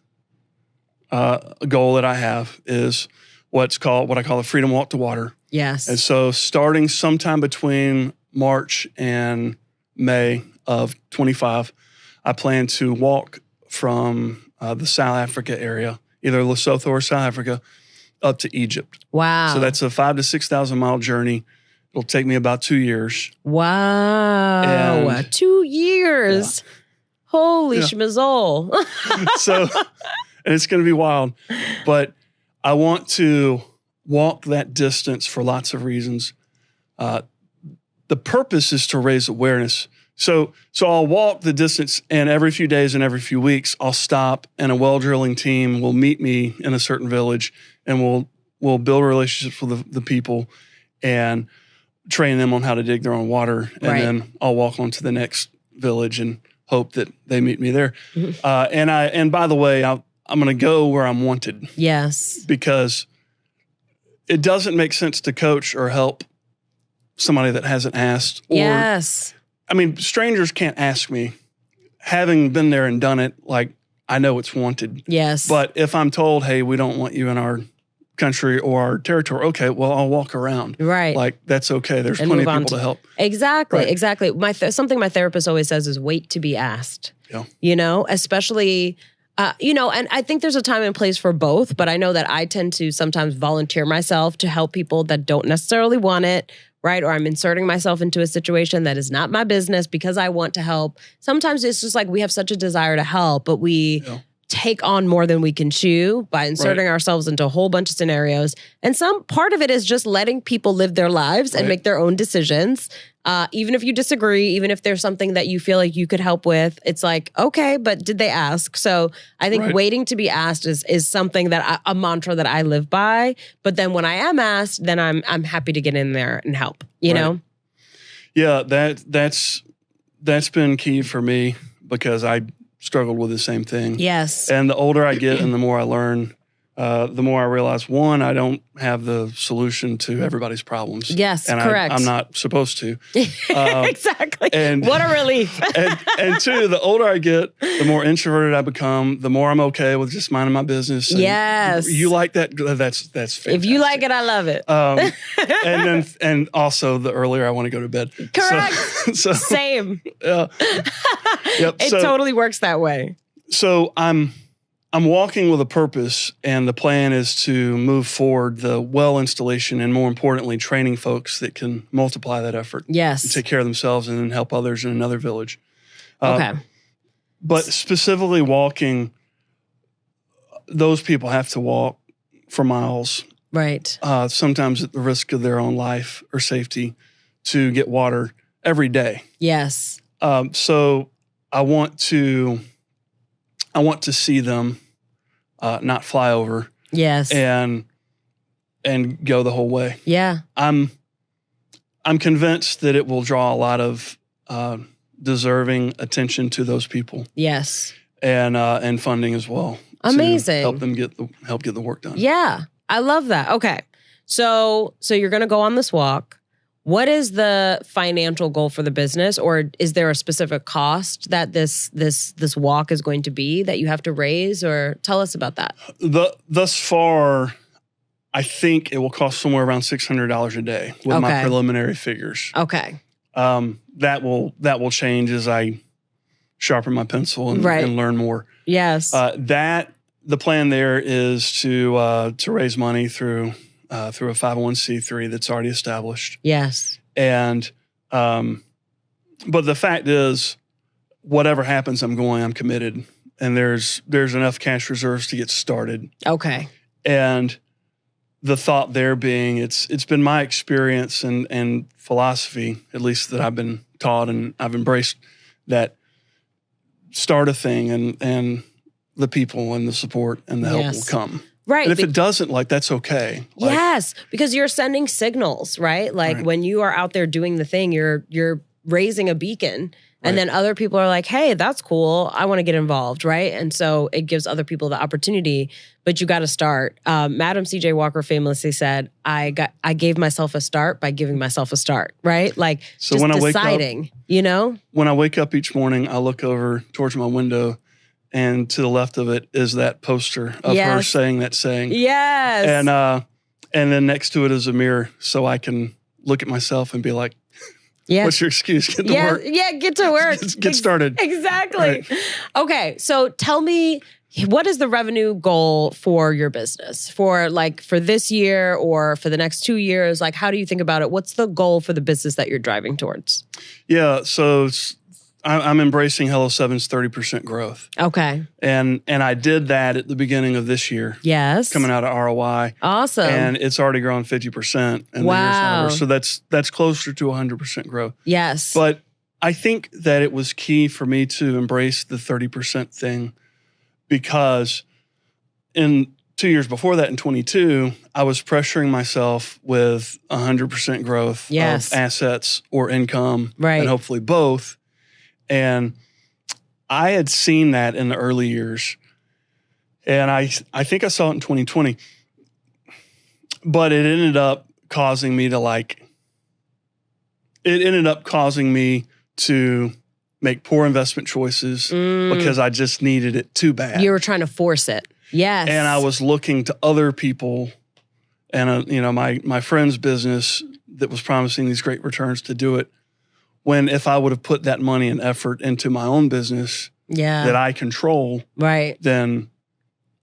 goal that I have is what I call the Freedom Walk to Water. Yes. And so starting sometime between March and May of 25, I plan to walk from the South Africa area, either Lesotho or South Africa, up to Egypt. Wow. So that's a 5,000 to 6,000 mile journey. It'll take me about 2 years. Wow. And 2 years. Yeah. Holy schmizzle. So, and it's going to be wild. But I want to walk that distance for lots of reasons. The purpose is to raise awareness. So I'll walk the distance, and every few days and every few weeks, I'll stop, and a well drilling team will meet me in a certain village, and we'll build relationships with the people and train them on how to dig their own water. And then I'll walk on to the next village and hope that they meet me there. Mm-hmm. And by the way, I'm going to go where I'm wanted. Yes. Because it doesn't make sense to coach or help somebody that hasn't asked. Yes. I mean, strangers can't ask me. Having been there and done it, like, I know it's wanted. Yes. But if I'm told, hey, we don't want you in our country or our territory, okay, well, I'll walk around. Right. Like, that's okay. There's plenty of people to help. Exactly. Right. Exactly. Something my therapist always says is wait to be asked. Yeah. You know, especially, and I think there's a time and place for both, but I know that I tend to sometimes volunteer myself to help people that don't necessarily want it. Right? Or I'm inserting myself into a situation that is not my business because I want to help. Sometimes it's just like we have such a desire to help, but we take on more than we can chew by inserting ourselves into a whole bunch of scenarios. And some part of it is just letting people live their lives and make their own decisions. Even if you disagree, even if there's something that you feel like you could help with, it's like, okay, but did they ask? So I think waiting to be asked is something that a mantra that I live by. But then when I am asked, then I'm happy to get in there and help, you know? Yeah, that's been key for me because I struggled with the same thing. Yes. And the older I get and the more I learn, the more I realize, one, I don't have the solution to everybody's problems. Yes, and correct. I'm not supposed to. Exactly. And what a relief. and two, the older I get, the more introverted I become, the more I'm okay with just minding my business. And yes. You like that? That's fantastic. If you like it, I love it. And also the earlier I want to go to bed. Correct. So Same. Yep. It totally works that way. So I'm walking with a purpose, and the plan is to move forward the well installation and, more importantly, training folks that can multiply that effort. Yes. And take care of themselves and then help others in another village. Okay. But specifically walking, those people have to walk for miles. Right. Sometimes at the risk of their own life or safety to get water every day. Yes. So I want to see them not fly over. Yes. And go the whole way. Yeah. I'm convinced that it will draw a lot of deserving attention to those people. Yes. And funding as well. Amazing. To help get the work done. Yeah. I love that. Okay. So you're going to go on this walk. What is the financial goal for the business, or is there a specific cost that this walk is going to be that you have to raise, or tell us about that? Thus far, I think it will cost somewhere around $600 a day with my preliminary figures. Okay. That will change as I sharpen my pencil and learn more. Yes. The plan there is to raise money through a 501c3 that's already established. Yes. And, but the fact is, whatever happens, I'm committed, and there's enough cash reserves to get started. Okay. And the thought there being, it's been my experience and philosophy, at least that I've been taught and I've embraced, that start a thing and the people and the support and the help will come. Right. And if it doesn't, that's okay. Yes, because you're sending signals, right? When you are out there doing the thing, you're raising a beacon, and then other people are like, hey, that's cool. I want to get involved, right? And so it gives other people the opportunity, but you got to start. Madam C.J. Walker famously said, I gave myself a start by giving myself a start, right? So just when deciding, When I wake up each morning, I look over towards my window, and to the left of it is that poster of her saying that saying. Yes. And then next to it is a mirror, so I can look at myself and be like, what's your excuse? Get to work. Yeah, get to work. Get started. Exactly. Right. Okay, so tell me, what is the revenue goal for your business? For this year or for the next 2 years? How do you think about it? What's the goal for the business that you're driving towards? Yeah, so I'm embracing Hello7's 30% growth. Okay. And I did that at the beginning of this year. Yes. Coming out of ROI. Awesome. And it's already grown 50%. Wow. So that's closer to 100% growth. Yes. But I think that it was key for me to embrace the 30% thing, because in 2 years before that, in 22, I was pressuring myself with 100% growth of assets or income, and hopefully both. And I had seen that in the early years, and I think I saw it in 2020, but it ended up causing me to make poor investment choices because I just needed it too bad. You were trying to force it. Yes. And I was looking to other people and my friend's business that was promising these great returns to do it, when if I would have put that money and effort into my own business that I control, then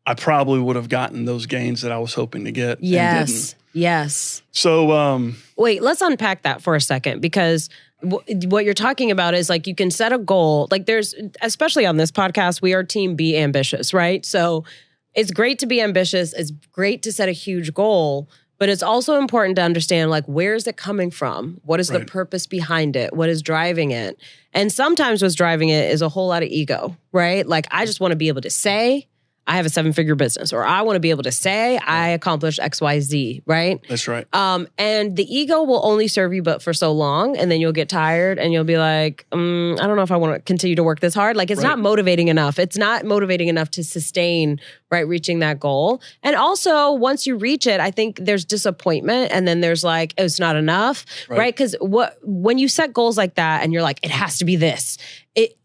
I probably would have gotten those gains that I was hoping to get. Yes. And didn't. Yes. So wait, let's unpack that for a second, because what you're talking about is you can set a goal. There's, especially on this podcast, we are team Be Ambitious, right? So it's great to be ambitious. It's great to set a huge goal. But it's also important to understand, where is it coming from? What is the purpose behind it? What is driving it? And sometimes what's driving it is a whole lot of ego, right? I just want to be able to say, I have a 7-figure business, or I want to be able to say I accomplished XYZ, right? That's right. And the ego will only serve you but for so long, and then you'll get tired and you'll be like, I don't know if I want to continue to work this hard. Like it's not motivating enough. It's not motivating enough to sustain, right, reaching that goal. And also once you reach it, I think there's disappointment, and then there's like, oh, it's not enough, right? Because when you set goals like that and you're like, it has to be this,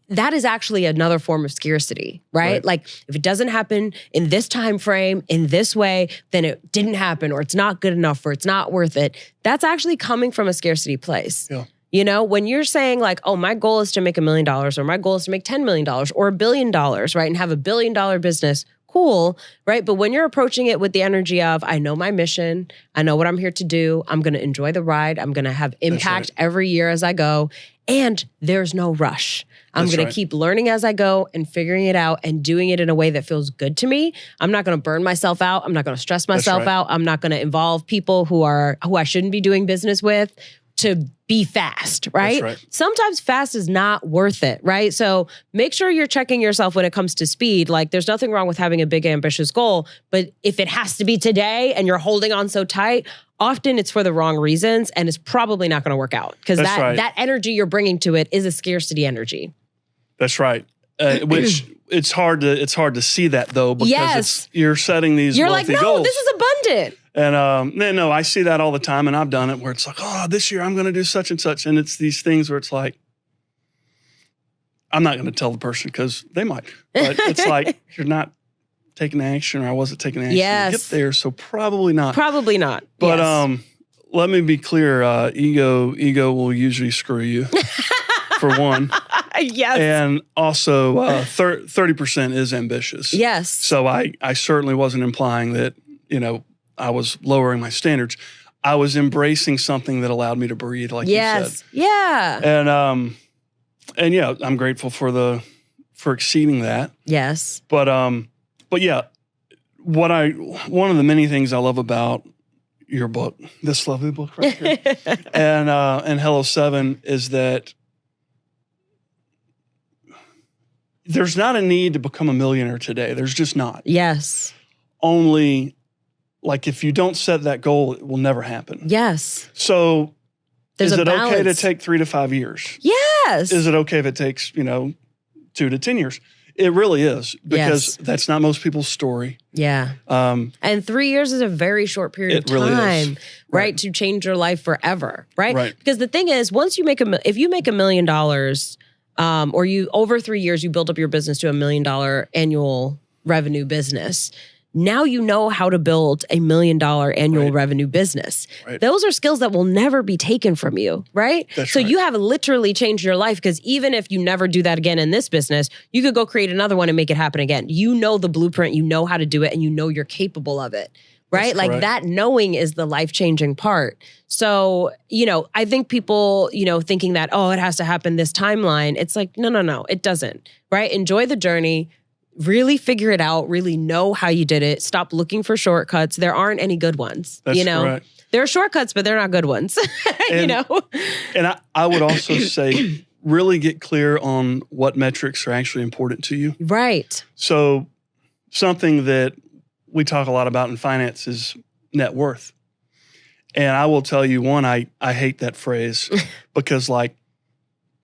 that is actually another form of scarcity, right? Like if it doesn't happen in this time frame, in this way, then it didn't happen, or it's not good enough, or it's not worth it. That's actually coming from a scarcity place. Yeah. You know, when you're saying like, oh, my goal is to make $1 million, or my goal is to make $10 million or $1 billion, right? And have $1 billion business, cool, right? But when you're approaching it with the energy of, I know my mission, I know what I'm here to do, I'm going to enjoy the ride, I'm going to have impact every year as I go, and there's no rush. I'm going to keep learning as I go and figuring it out and doing it in a way that feels good to me. I'm not going to burn myself out. I'm not going to stress myself out. I'm not going to involve people who I shouldn't be doing business with to be fast, right? Sometimes fast is not worth it, right? So make sure you're checking yourself when it comes to speed. Like there's nothing wrong with having a big ambitious goal, but if it has to be today and you're holding on so tight, often it's for the wrong reasons and it's probably not going to work out because that energy you're bringing to it is a scarcity energy. That's right. Which it's hard to see that though, because you're setting these you're like, no, goals. This is abundant. And no, I see that all the time, and I've done it where it's like, oh, this year I'm going to do such and such, and it's these things where it's like, I'm not going to tell the person because they might, but it's like you're not taking action, or I wasn't taking action to get there, so probably not. Probably not. But let me be clear: ego will usually screw you. For one. Yes. And also 30% is ambitious. Yes. So I certainly wasn't implying that, I was lowering my standards. I was embracing something that allowed me to breathe, like you said. Yeah. And yeah, I'm grateful for exceeding that. Yes. But yeah, one of the many things I love about your book, this lovely book right here, and Hello 7 is that there's not a need to become a millionaire today. There's just not. Yes. Only, like, if you don't set that goal, it will never happen. Yes. So, There's is a it balance. okay to take 3 to 5 years? Yes. Is it okay if it takes, 2 to 10 years? It really is, because that's not most people's story. Yeah. And 3 years is a very short period of time, really right? To change your life forever, right? Because the thing is, once you if you make $1 million, or you over 3 years, you build up your business to $1 million annual revenue business. Now you know how to build $1 million annual revenue business. Those are skills that will never be taken from you, right? So you have literally changed your life, because even if you never do that again in this business, you could go create another one and make it happen again. You know the blueprint, you know how to do it, and you know you're capable of it. Right? Like that knowing is the life-changing part. So, I think people, thinking that, oh, it has to happen this timeline. It's like, no, it doesn't. Right? Enjoy the journey. Really figure it out. Really know how you did it. Stop looking for shortcuts. There aren't any good ones. That's correct. There are shortcuts, but they're not good ones. And I would also say, really get clear on what metrics are actually important to you. Right. So something that we talk a lot about in finance is net worth. And I will tell you, I hate that phrase because, like,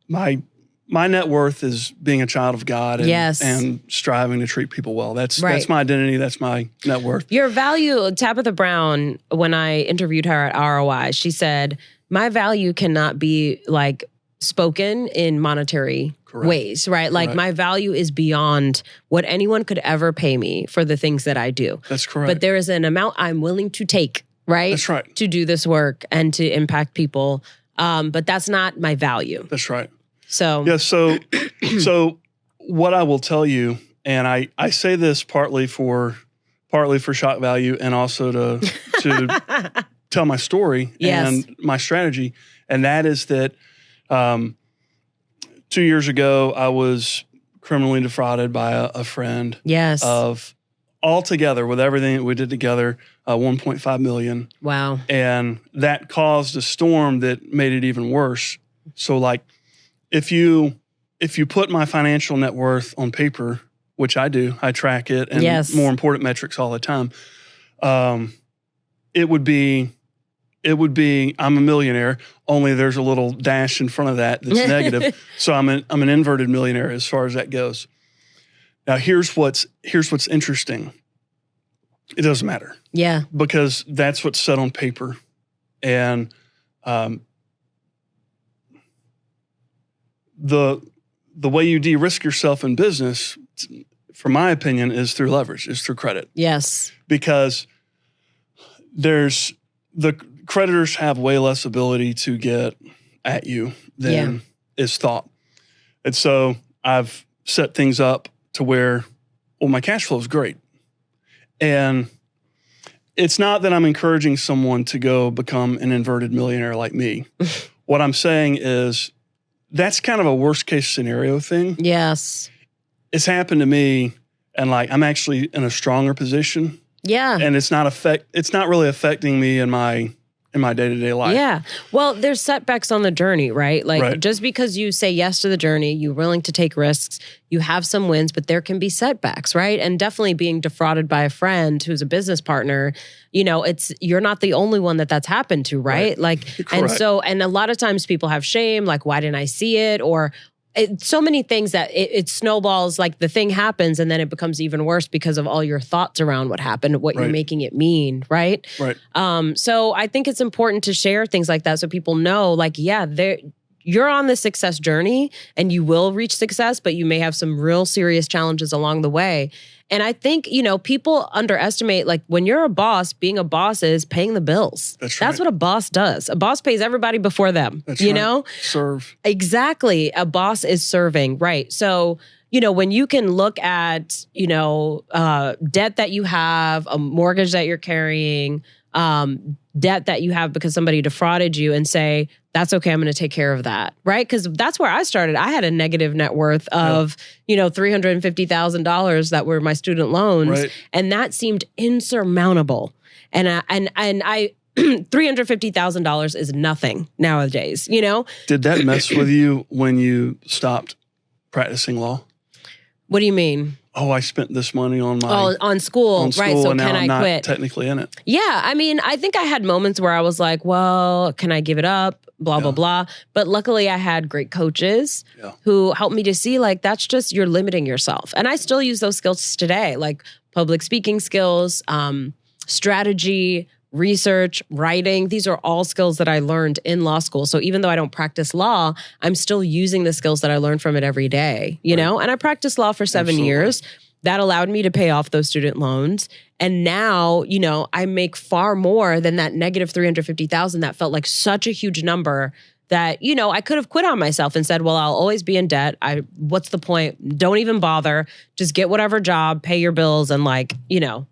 my net worth is being a child of God and striving to treat people well. That's my identity. That's my net worth. Your value, Tabitha Brown, when I interviewed her at ROI, she said, my value cannot be like spoken in monetary ways, right? Like my value is beyond what anyone could ever pay me for the things that I do. That's correct. But there is an amount I'm willing to take, right? That's right. To do this work and to impact people. But that's not my value. That's right. So yeah, so what I will tell you, and I say this partly for shock value and also to tell my story and my strategy, and that is that 2 years ago I was criminally defrauded by a friend. Yes. Of altogether, with everything that we did together, $1.5 million. Wow. And that caused a storm that made it even worse. So, like, if you put my financial net worth on paper, which I do, I track it, and more important metrics all the time. It would be, I'm a millionaire, only there's a little dash in front of that that's negative. So I'm an inverted millionaire as far as that goes. Now here's what's interesting. It doesn't matter. Yeah. Because that's what's set on paper. And the way you de-risk yourself in business, from my opinion, is through leverage, is through credit. Yes. Because the creditors have way less ability to get at you than is thought. And so I've set things up to where, well, my cash flow is great. And it's not that I'm encouraging someone to go become an inverted millionaire like me. What I'm saying is that's kind of a worst case scenario thing. Yes. It's happened to me, and like I'm actually in a stronger position. Yeah. And it's not really affecting me in my day-to-day life. Yeah. Well, there's setbacks on the journey, right? Like just because you say yes to the journey, you're willing to take risks, you have some wins, but there can be setbacks, right? And definitely being defrauded by a friend who's a business partner, you're not the only one that's happened to, right? Like, Correct. and a lot of times people have shame, like, why didn't I see it? Or so many things that it snowballs, like the thing happens and then it becomes even worse because of all your thoughts around what happened, what you're making it mean, right? Right. So I think it's important to share things like that so people know, like, you're on the success journey and you will reach success, but you may have some real serious challenges along the way. And I think, people underestimate, like, when you're a boss, being a boss is paying the bills. That's what a boss does. A boss pays everybody before them, you know? Serve. Exactly. A boss is serving, right? So, when you can look at, debt that you have, a mortgage that you're carrying, debt that you have because somebody defrauded you, and say, that's okay, I'm going to take care of that, right? Because that's where I started. I had a negative net worth of, $350,000 that were my student loans, and that seemed insurmountable. And I $350,000 is nothing nowadays, Did that mess with you when you stopped practicing law? What do you mean? Oh, I spent this money on on school, right? So and can now I'm I not quit? Technically in it. Yeah, I mean, I think I had moments where I was like, well, can I give it up? Blah, blah, blah. But luckily I had great coaches who helped me to see, like, that's just, you're limiting yourself. And I still use those skills today, like public speaking skills, strategy, research, writing. These are all skills that I learned in law school. So even though I don't practice law, I'm still using the skills that I learned from it every day, you know? And I practiced law for 7 years. That allowed me to pay off those student loans. And now, I make far more than that negative $350,000 that felt like such a huge number that, I could have quit on myself and said, well, I'll always be in debt. What's the point? Don't even bother. Just get whatever job, pay your bills, and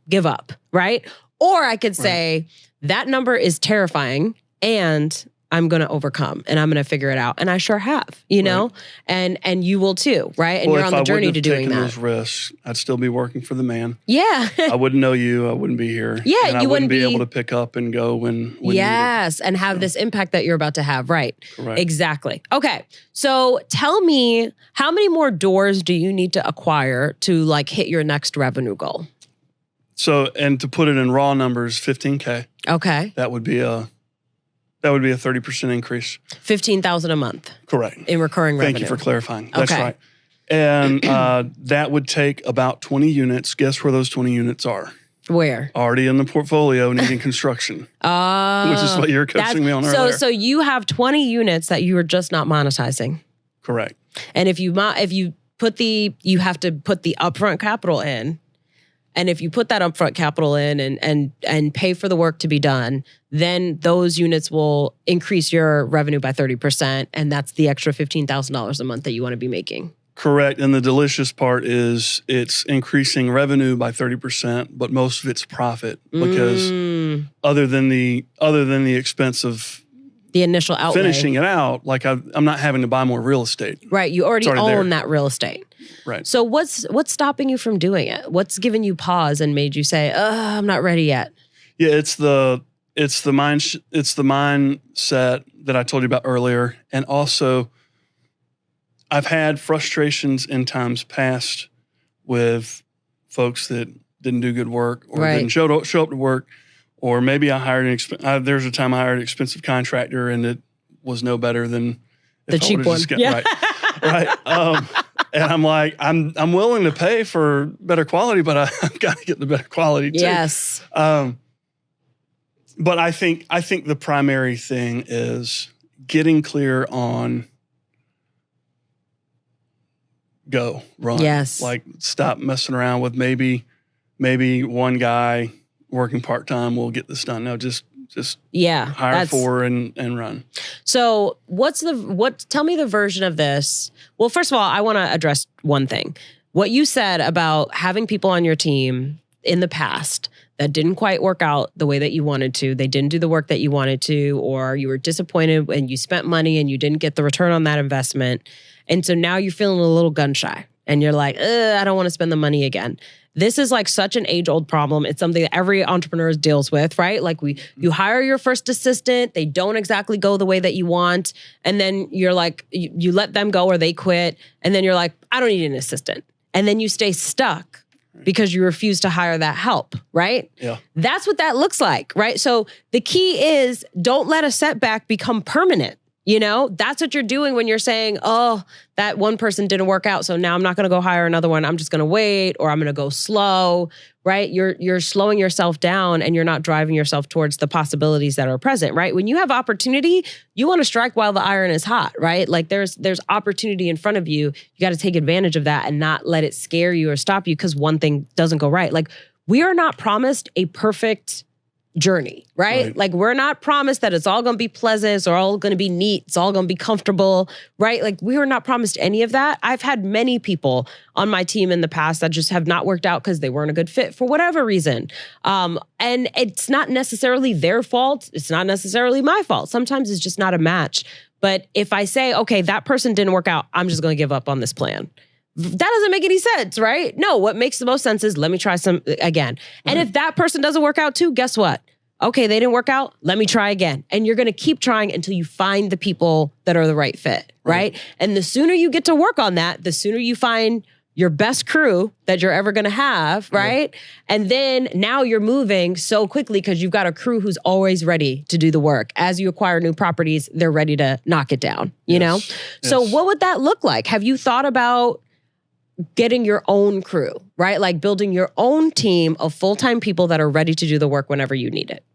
give up, right? Or I could say that number is terrifying and I'm going to overcome and I'm going to figure it out. And I sure have, know, and you will too, right? And you're on the journey to doing that. Those risks, I'd still be working for the man. Yeah. I wouldn't know you. I wouldn't be here. Yeah. And I wouldn't be able to pick up and go when yes. And have this impact that you're about to have. Right. Correct. Exactly. Okay. So tell me, how many more doors do you need to acquire to hit your next revenue goal? So, and to put it in raw numbers, 15K. Okay. That would be a 30% increase. 15,000 a month. Correct. In recurring revenue. Thank you for clarifying. That's right. And that would take about 20 units. Guess where those 20 units are? Where? Already in the portfolio, needing construction. Which is what you were coaching me on earlier. So you have 20 units that you are just not monetizing. Correct. And if you have to put the upfront capital in. And if you put that upfront capital in and pay for the work to be done, then those units will increase your revenue by 30%. And that's the extra $15,000 a month that you want to be making. Correct. And the delicious part is it's increasing revenue by 30%, but most of it's profit because other than the expense of the initial outlay, finishing it out, I'm not having to buy more real estate. Right. You already own that real estate. Right. So what's stopping you from doing it? What's given you pause and made you say, I'm not ready yet? Yeah, it's the mindset that I told you about earlier. And also I've had frustrations in times past with folks that didn't do good work or Right. didn't show up to work. Or maybe I hired there's a time I hired an expensive contractor and it was no better than The if I cheap would've one. just got- Yeah. Right. And I'm like, I'm willing to pay for better quality, but I've got to get the better quality too. Yes. But I think the primary thing is getting clear on go, run. Yes. Like stop messing around with maybe one guy working part-time will get this done. No, just hire four and run. So tell me the version of this. Well, first of all, I want to address one thing. What you said about having people on your team in the past that didn't quite work out the way that you wanted to. They didn't do the work that you wanted to, or you were disappointed and you spent money and you didn't get the return on that investment. And so now you're feeling a little gun shy and you're like, I don't want to spend the money again. This is like such an age-old problem. It's something that every entrepreneur deals with, right? Like you hire your first assistant, they don't exactly go the way that you want, and then you're like, you let them go or they quit, and then you're like, I don't need an assistant. And then you stay stuck because you refuse to hire that help, right? Yeah. That's what that looks like, right? So the key is don't let a setback become permanent. You know, that's what you're doing when you're saying, oh, that one person didn't work out, so now I'm not going to go hire another one. I'm just going to wait, or I'm going to go slow, right? You're slowing yourself down and you're not driving yourself towards the possibilities that are present, right? When you have opportunity, you want to strike while the iron is hot, right? Like there's opportunity in front of you. You got to take advantage of that and not let it scare you or stop you because one thing doesn't go right. Like we are not promised a perfect journey, right? Like we're not promised that it's all going to be pleasant, it's all going to be neat, it's all going to be comfortable, right? Like we were not promised any of that. I've had many people on my team in the past that just have not worked out because they weren't a good fit for whatever reason. And it's not necessarily their fault. It's not necessarily my fault. Sometimes it's just not a match. But if I say, okay, that person didn't work out, I'm just going to give up on this plan. That doesn't make any sense, right? No, what makes the most sense is let me try some again. And if that person doesn't work out too, guess what? Okay, they didn't work out. Let me try again. And you're going to keep trying until you find the people that are the right fit, right? And the sooner you get to work on that, the sooner you find your best crew that you're ever going to have, right? And then now you're moving so quickly because you've got a crew who's always ready to do the work. As you acquire new properties, they're ready to knock it down, you know? So what would that look like? Have you thought about getting your own crew, right? Like building your own team of full-time people that are ready to do the work whenever you need it.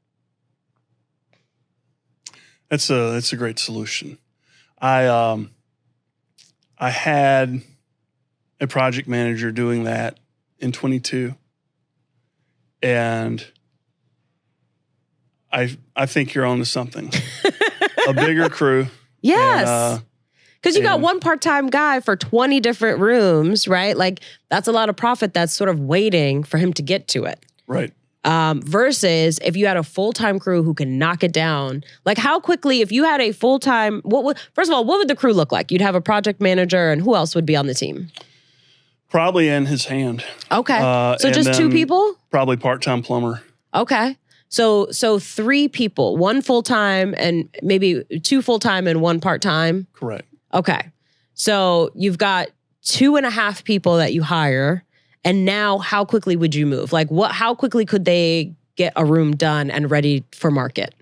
That's a great solution. I had a project manager doing that in 22, and I think you're onto something. A bigger crew. Yes. Because you got one part-time guy for 20 different rooms, right? Like that's a lot of profit that's sort of waiting for him to get to it. Right. Versus if you had a full-time crew who can knock it down. Like how quickly, if you had a full-time, first of all, what would the crew look like? You'd have a project manager and who else would be on the team? Probably in his hand. Okay. So just two people? Probably part-time plumber. Okay. So 3 people, 1 full-time and maybe 2 full-time and 1 part-time? Correct. Okay. So you've got 2.5 people that you hire. And now how quickly would you move? Like how quickly could they get a room done and ready for market?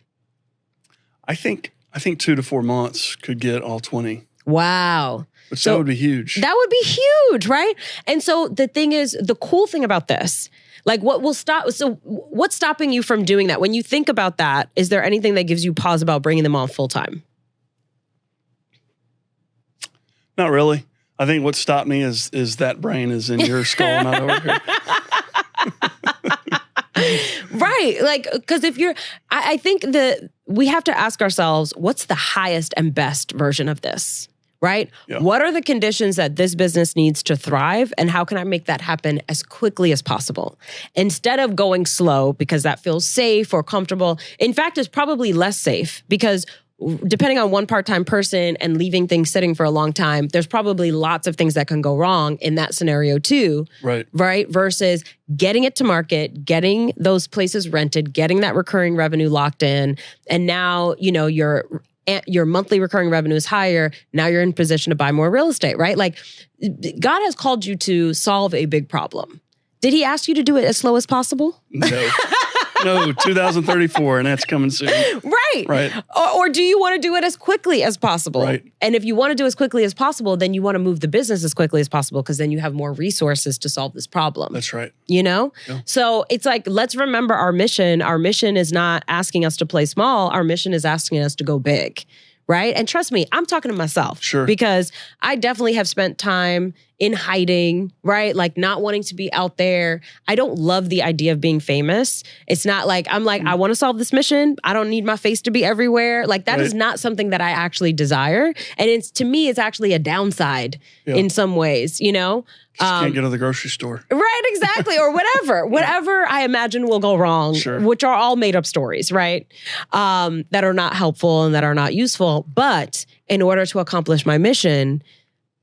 I think 2 to 4 months could get all 20. Wow. Which that would be huge. That would be huge, right? And so the thing is, the cool thing about this, like what's stopping you from doing that? When you think about that, is there anything that gives you pause about bringing them on full time? Not really. I think what stopped me is that brain is in your skull, not over here. Right. Like, because I think that we have to ask ourselves, what's the highest and best version of this? Right? Yeah. What are the conditions that this business needs to thrive? And how can I make that happen as quickly as possible? Instead of going slow because that feels safe or comfortable. In fact, it's probably less safe because depending on one part-time person and leaving things sitting for a long time, there's probably lots of things that can go wrong in that scenario too. Right. Right? Versus getting it to market, getting those places rented, getting that recurring revenue locked in. And now, you're and your monthly recurring revenue is higher. Now you're in position to buy more real estate, right? Like God has called you to solve a big problem. Did he ask you to do it as slow as possible? No. No, 2034, and that's coming soon. Right. Or do you want to do it as quickly as possible? Right. And if you want to do as quickly as possible, then you want to move the business as quickly as possible because then you have more resources to solve this problem. That's right. You know? Yeah. So it's like, let's remember our mission. Our mission is not asking us to play small. Our mission is asking us to go big. Right? And trust me, I'm talking to myself. Sure. Because I definitely have spent time in hiding, right? Like not wanting to be out there. I don't love the idea of being famous. It's not like, I'm like, I want to solve this mission. I don't need my face to be everywhere. Like that is not something that I actually desire. And to me, it's actually a downside in some ways, you know? Just can't go to the grocery store. Right, exactly. Or whatever I imagine will go wrong, which are all made up stories, right? That are not helpful and that are not useful. But in order to accomplish my mission,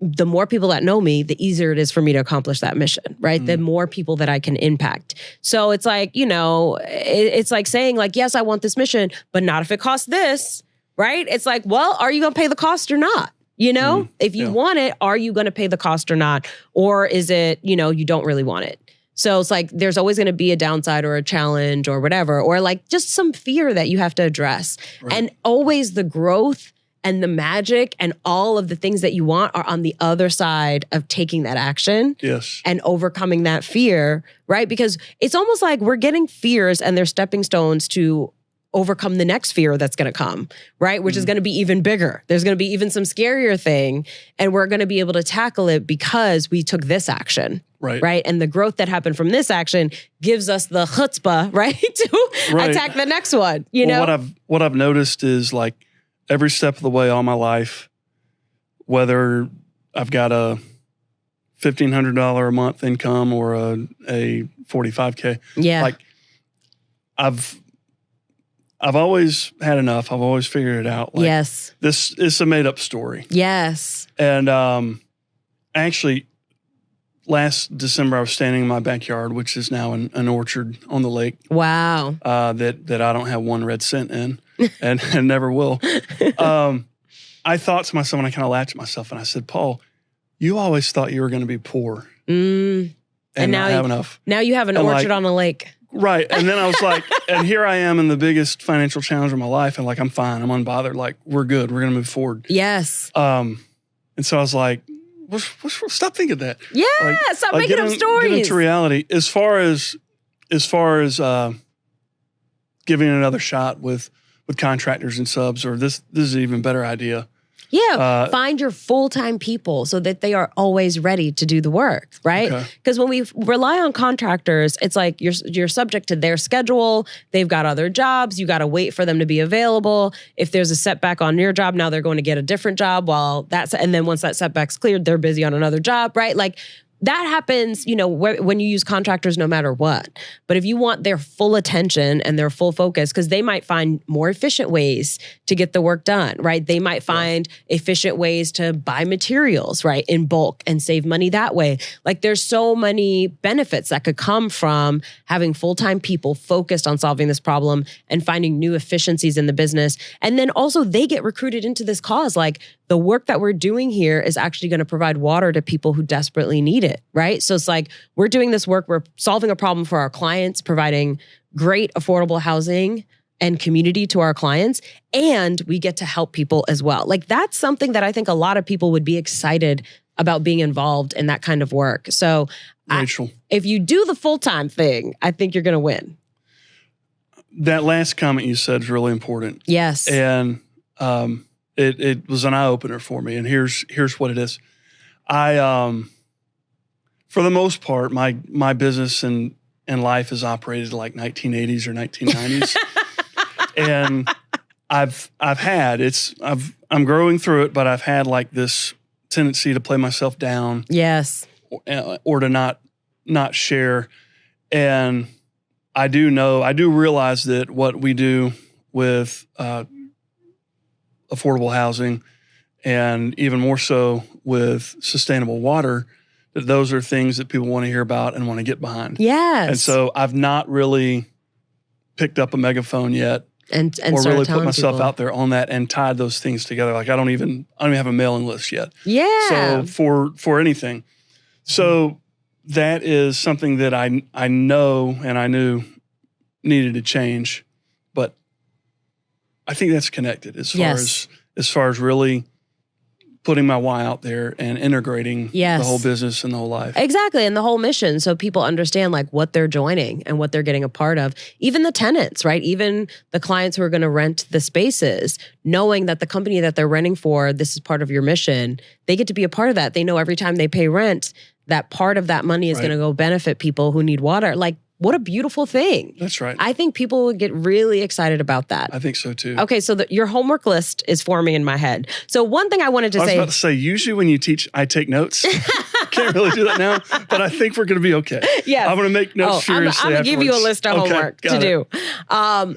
the more people that know me, the easier it is for me to accomplish that mission, right? The more people that I can impact. So it's like, you know, it's like saying like, yes, I want this mission, but not if it costs this, right? It's like, well, are you going to pay the cost or not? You know, if you want it, are you going to pay the cost or not? Or is it, you know, you don't really want it? So it's like, there's always going to be a downside or a challenge or whatever, or like just some fear that you have to address. Right. And always the growth and the magic and all of the things that you want are on the other side of taking that action. Yes. And overcoming that fear, right? Because it's almost like we're getting fears and they're stepping stones to overcome the next fear that's going to come, right? Which is going to be even bigger. There's going to be even some scarier thing. And we're going to be able to tackle it because we took this action. Right. And the growth that happened from this action gives us the chutzpah, right? To attack the next one, you know? What I've noticed is like every step of the way all my life, whether I've got a $1,500 a month income or a $45K. Yeah. Like I've always had enough. I've always figured it out. Like, yes. This is a made up story. Yes. And actually, last December, I was standing in my backyard, which is now an orchard on the lake. Wow. That I don't have one red cent in and never will. I thought to myself, and I kind of laughed at myself, and I said, Paul, you always thought you were going to be poor. And now not have enough. Now you have an orchard on a lake. Right. And then I was like, and here I am in the biggest financial challenge of my life. And like, I'm fine. I'm unbothered. Like, we're good. We're going to move forward. Yes. And so I was like, stop thinking that. Yeah. Stop making up stories. Get into reality. As far as giving it another shot with contractors and subs, or this is an even better idea. Yeah, find your full-time people so that they are always ready to do the work, right? Because when we rely on contractors, it's like you're subject to their schedule. They've got other jobs. You got to wait for them to be available. If there's a setback on your job, now they're going to get a different job and then once that setback's cleared, they're busy on another job, right? Like that happens, you know, when you use contractors no matter what. But if you want their full attention and their full focus, because they might find more efficient ways to get the work done, right? They might find efficient ways to buy materials, right, in bulk and save money that way. Like there's so many benefits that could come from having full-time people focused on solving this problem and finding new efficiencies in the business. And then also they get recruited into this cause. Like the work that we're doing here is actually going to provide water to people who desperately need it, right? So it's like we're doing this work, we're solving a problem for our clients, providing great affordable housing and community to our clients, and we get to help people as well. Like that's something that I think a lot of people would be excited about being involved in that kind of work. So Rachel, if you do the full-time thing, I think you're going to win. That last comment you said is really important. Yes. And it was an eye-opener for me. And here's what it is. I for the most part, my business and life is operated like 1980s or 1990s. And I'm growing through it, but I've had like this tendency to play myself down. Yes. Or to not share. And I do realize that what we do with affordable housing and even more so with sustainable water, that those are things that people want to hear about and want to get behind. Yes. And so I've not really picked up a megaphone yet and or start really telling put myself people out there on that and tied those things together. Like I don't even have a mailing list yet. Yeah. So for anything. So that is something that I know and I knew needed to change, but I think that's connected as far as really putting my why out there and integrating the whole business and the whole life. Exactly. And the whole mission. So people understand like what they're joining and what they're getting a part of. Even the tenants, right? Even the clients who are going to rent the spaces, knowing that the company that they're renting for, this is part of your mission, they get to be a part of that. They know every time they pay rent, that part of that money is going to go benefit people who need water. Like, what a beautiful thing. That's right. I think people would get really excited about that. I think so too. Okay, so your homework list is forming in my head. So one thing I wanted to say. I was about to say, usually when you teach, I take notes. Can't really do that now, but I think we're going to be okay. Yeah, I'm going to make notes furiously I'm going to give you a list of homework to do.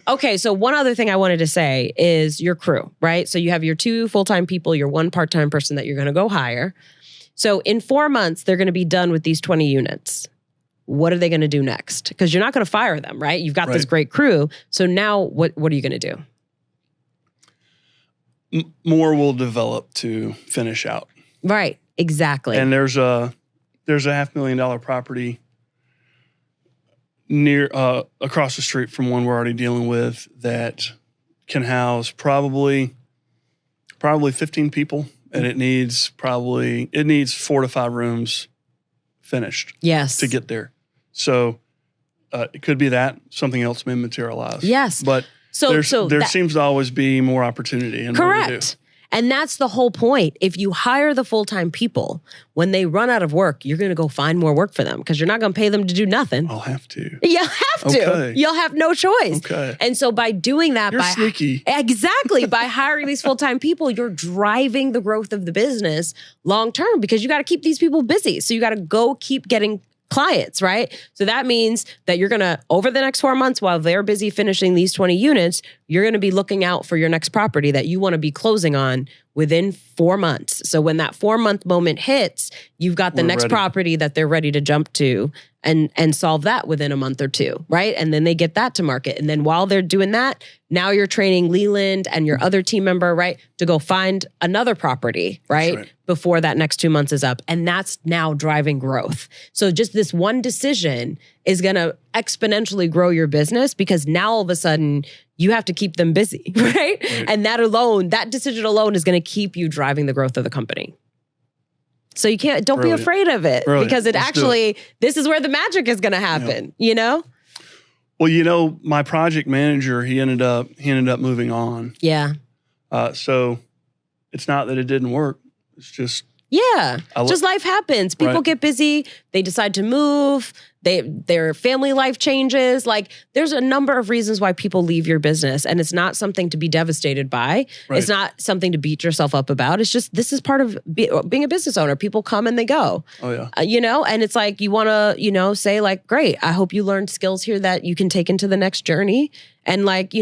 Okay, so one other thing I wanted to say is your crew, right? So you have your 2 full-time people, your 1 part-time person that you're going to go hire. So in 4 months, they're going to be done with these 20 units. What are they going to do next? Because you're not going to fire them, right? You've got this great crew. So now what are you going to do? More will develop to finish out. Right. Exactly. And there's a $500,000 property near across the street from one we're already dealing with that can house probably 15 people, and it needs 4 to 5 rooms finished. Yes. To get there. So it could be that something else may materialize. Yes. But there seems to always be more opportunity. Correct. And that's the whole point. If you hire the full-time people, when they run out of work, you're going to go find more work for them because you're not going to pay them to do nothing. I'll have to. You'll have to. Okay. You'll have no choice. Okay. And so by doing that, you're sneaky. Exactly. By hiring these full-time people, you're driving the growth of the business long-term because you got to keep these people busy. So you got to go keep getting clients, right? So that means that you're going to, over the next 4 months, while they're busy finishing these 20 units, you're going to be looking out for your next property that you want to be closing on within 4 months. So when that 4-month moment hits, you've got the next property that they're ready to jump to and solve that within a month or 2, right? And then they get that to market. And then while they're doing that, now you're training Leland and your other team member, right, to go find another property, right, before that next 2 months is up. And that's now driving growth. So just this one decision is going to exponentially grow your business because now all of a sudden you have to keep them busy, right? And that decision alone is going to keep you driving the growth of the company. So you don't be afraid of it because this is where the magic is going to happen, you know? Well, my project manager, he ended up moving on. Yeah. So it's not that it didn't work. It's just. Yeah. Just life happens. People get busy. They decide to move. Their family life changes. Like there's a number of reasons why people leave your business, and it's not something to be devastated by. It's not something to beat yourself up about. It's just, this is part of being a business owner. People come and they go. Oh yeah. And it's like, you want to, say like, great, I hope you learned skills here that you can take into the next journey. And like,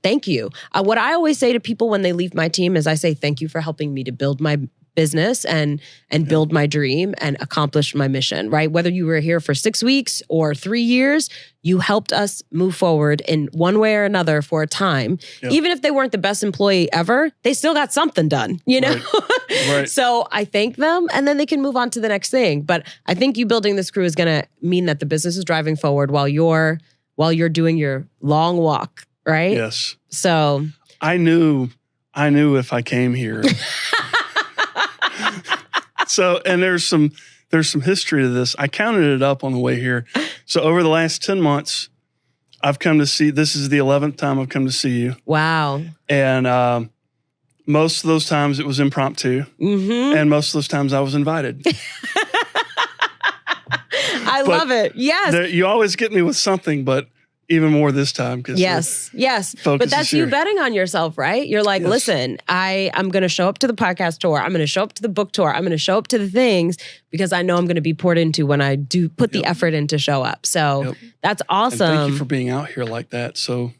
thank you. What I always say to people when they leave my team is I say, thank you for helping me to build my business and build my dream and accomplish my mission, right? Whether you were here for 6 weeks or 3 years, you helped us move forward in one way or another for a time. Yep. Even if they weren't the best employee ever, they still got something done, Right. So I thank them and then they can move on to the next thing. But I think you building this crew is going to mean that the business is driving forward while you're doing your long walk, right? Yes. So I knew if I came here. So, and there's some history to this. I counted it up on the way here. So over the last 10 months, I've come to see, this is the 11th time I've come to see you. Wow. And most of those times it was impromptu. Mm-hmm. And most of those times I was invited. I love it. Yes. You always get me with something, but even more this time. Yes. But that's you betting on yourself, right? You're like, listen, I'm going to show up to the podcast tour. I'm going to show up to the book tour. I'm going to show up to the things because I know I'm going to be poured into when I do put the effort in to show up. So that's awesome. And thank you for being out here like that. So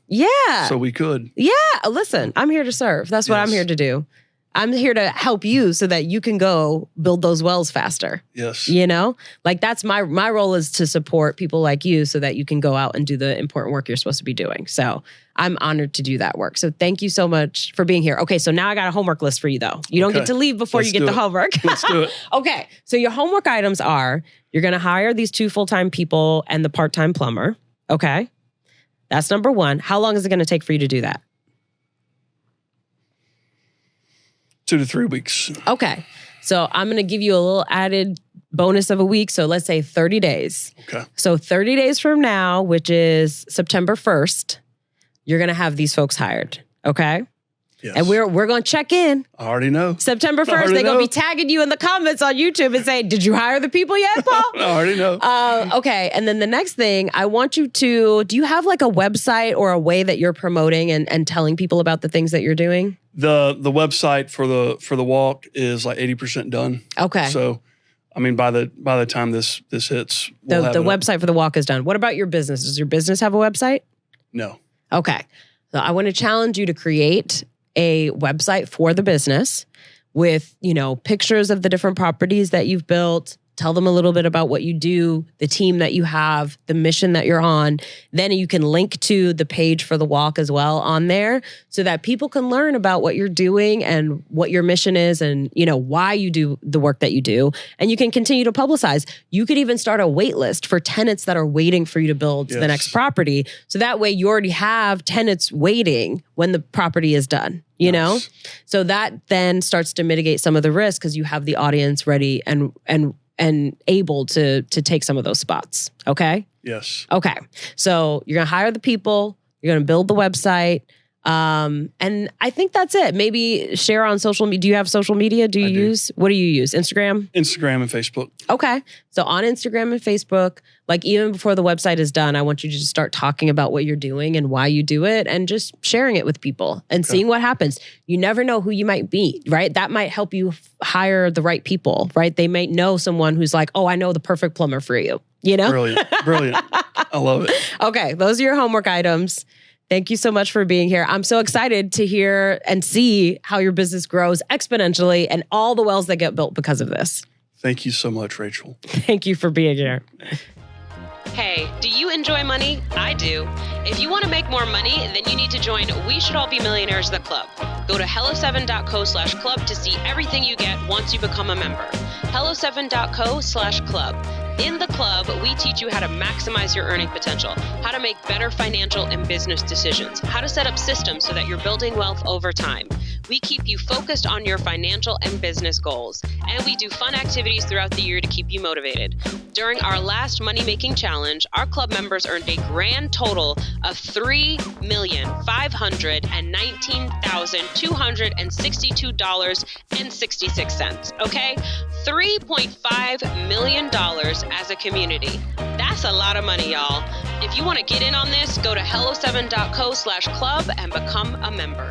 so we could. Yeah. Listen, I'm here to serve. That's what I'm here to do. I'm here to help you so that you can go build those wells faster. Yes. You know, like that's my role is to support people like you so that you can go out and do the important work you're supposed to be doing. So I'm honored to do that work. So thank you so much for being here. Okay, so now I got a homework list for you though. You don't get to leave before you get the homework. Let's do it. Okay, so your homework items are, you're going to hire these 2 full-time people and the part-time plumber. Okay, that's number 1. How long is it going to take for you to do that? 2 to 3 weeks. Okay. So I'm going to give you a little added bonus of a week. So let's say 30 days. Okay. So 30 days from now, which is September 1st, you're going to have these folks hired. Okay. Yes. And we're going to check in. I already know. September 1st, they're going to be tagging you in the comments on YouTube and say, did you hire the people yet, Paul? I already know. Okay. And then the next thing, I want you to, do you have like a website or a way that you're promoting and telling people about the things that you're doing? The website for the walk is like 80% done. Okay. So, I mean, by the time this hits, we'll have the website for the walk is done. What about your business? Does your business have a website? No. Okay. So I want to challenge you to create a website for the business with, pictures of the different properties that you've built. Tell them a little bit about what you do, the team that you have, the mission that you're on. Then you can link to the page for the walk as well on there so that people can learn about what you're doing and what your mission is and, why you do the work that you do. And you can continue to publicize. You could even start a wait list for tenants that are waiting for you to build the next property. So that way you already have tenants waiting when the property is done. You know? So that then starts to mitigate some of the risk because you have the audience ready and able to take some of those spots. Okay? Yes. Okay. So you're going to hire the people. You're going to build the website. And I think that's it. Maybe share on social media. Do you have social media? What do you use? Instagram? Instagram and Facebook. Okay. So on Instagram and Facebook, like even before the website is done, I want you to just start talking about what you're doing and why you do it and just sharing it with people and seeing what happens. You never know who you might meet, right? That might help you hire the right people, right? They might know someone who's like, oh, I know the perfect plumber for you, Brilliant. I love it. Okay. Those are your homework items. Thank you so much for being here. I'm so excited to hear and see how your business grows exponentially and all the wells that get built because of this. Thank you so much, Rachel. Thank you for being here. Hey, do you enjoy money? I do. If you want to make more money, then you need to join We Should All Be Millionaires, the club. Go to hello7.co/club to see everything you get once you become a member. hello7.co/club. In the club, we teach you how to maximize your earning potential, how to make better financial and business decisions, how to set up systems so that you're building wealth over time. We keep you focused on your financial and business goals, and we do fun activities throughout the year to keep you motivated. During our last money-making challenge, our club members earned a grand total of $3,519,262.66. Okay? $3.5 million as a community. That's a lot of money, y'all. If you want to get in on this, go to hello7.co/club and become a member.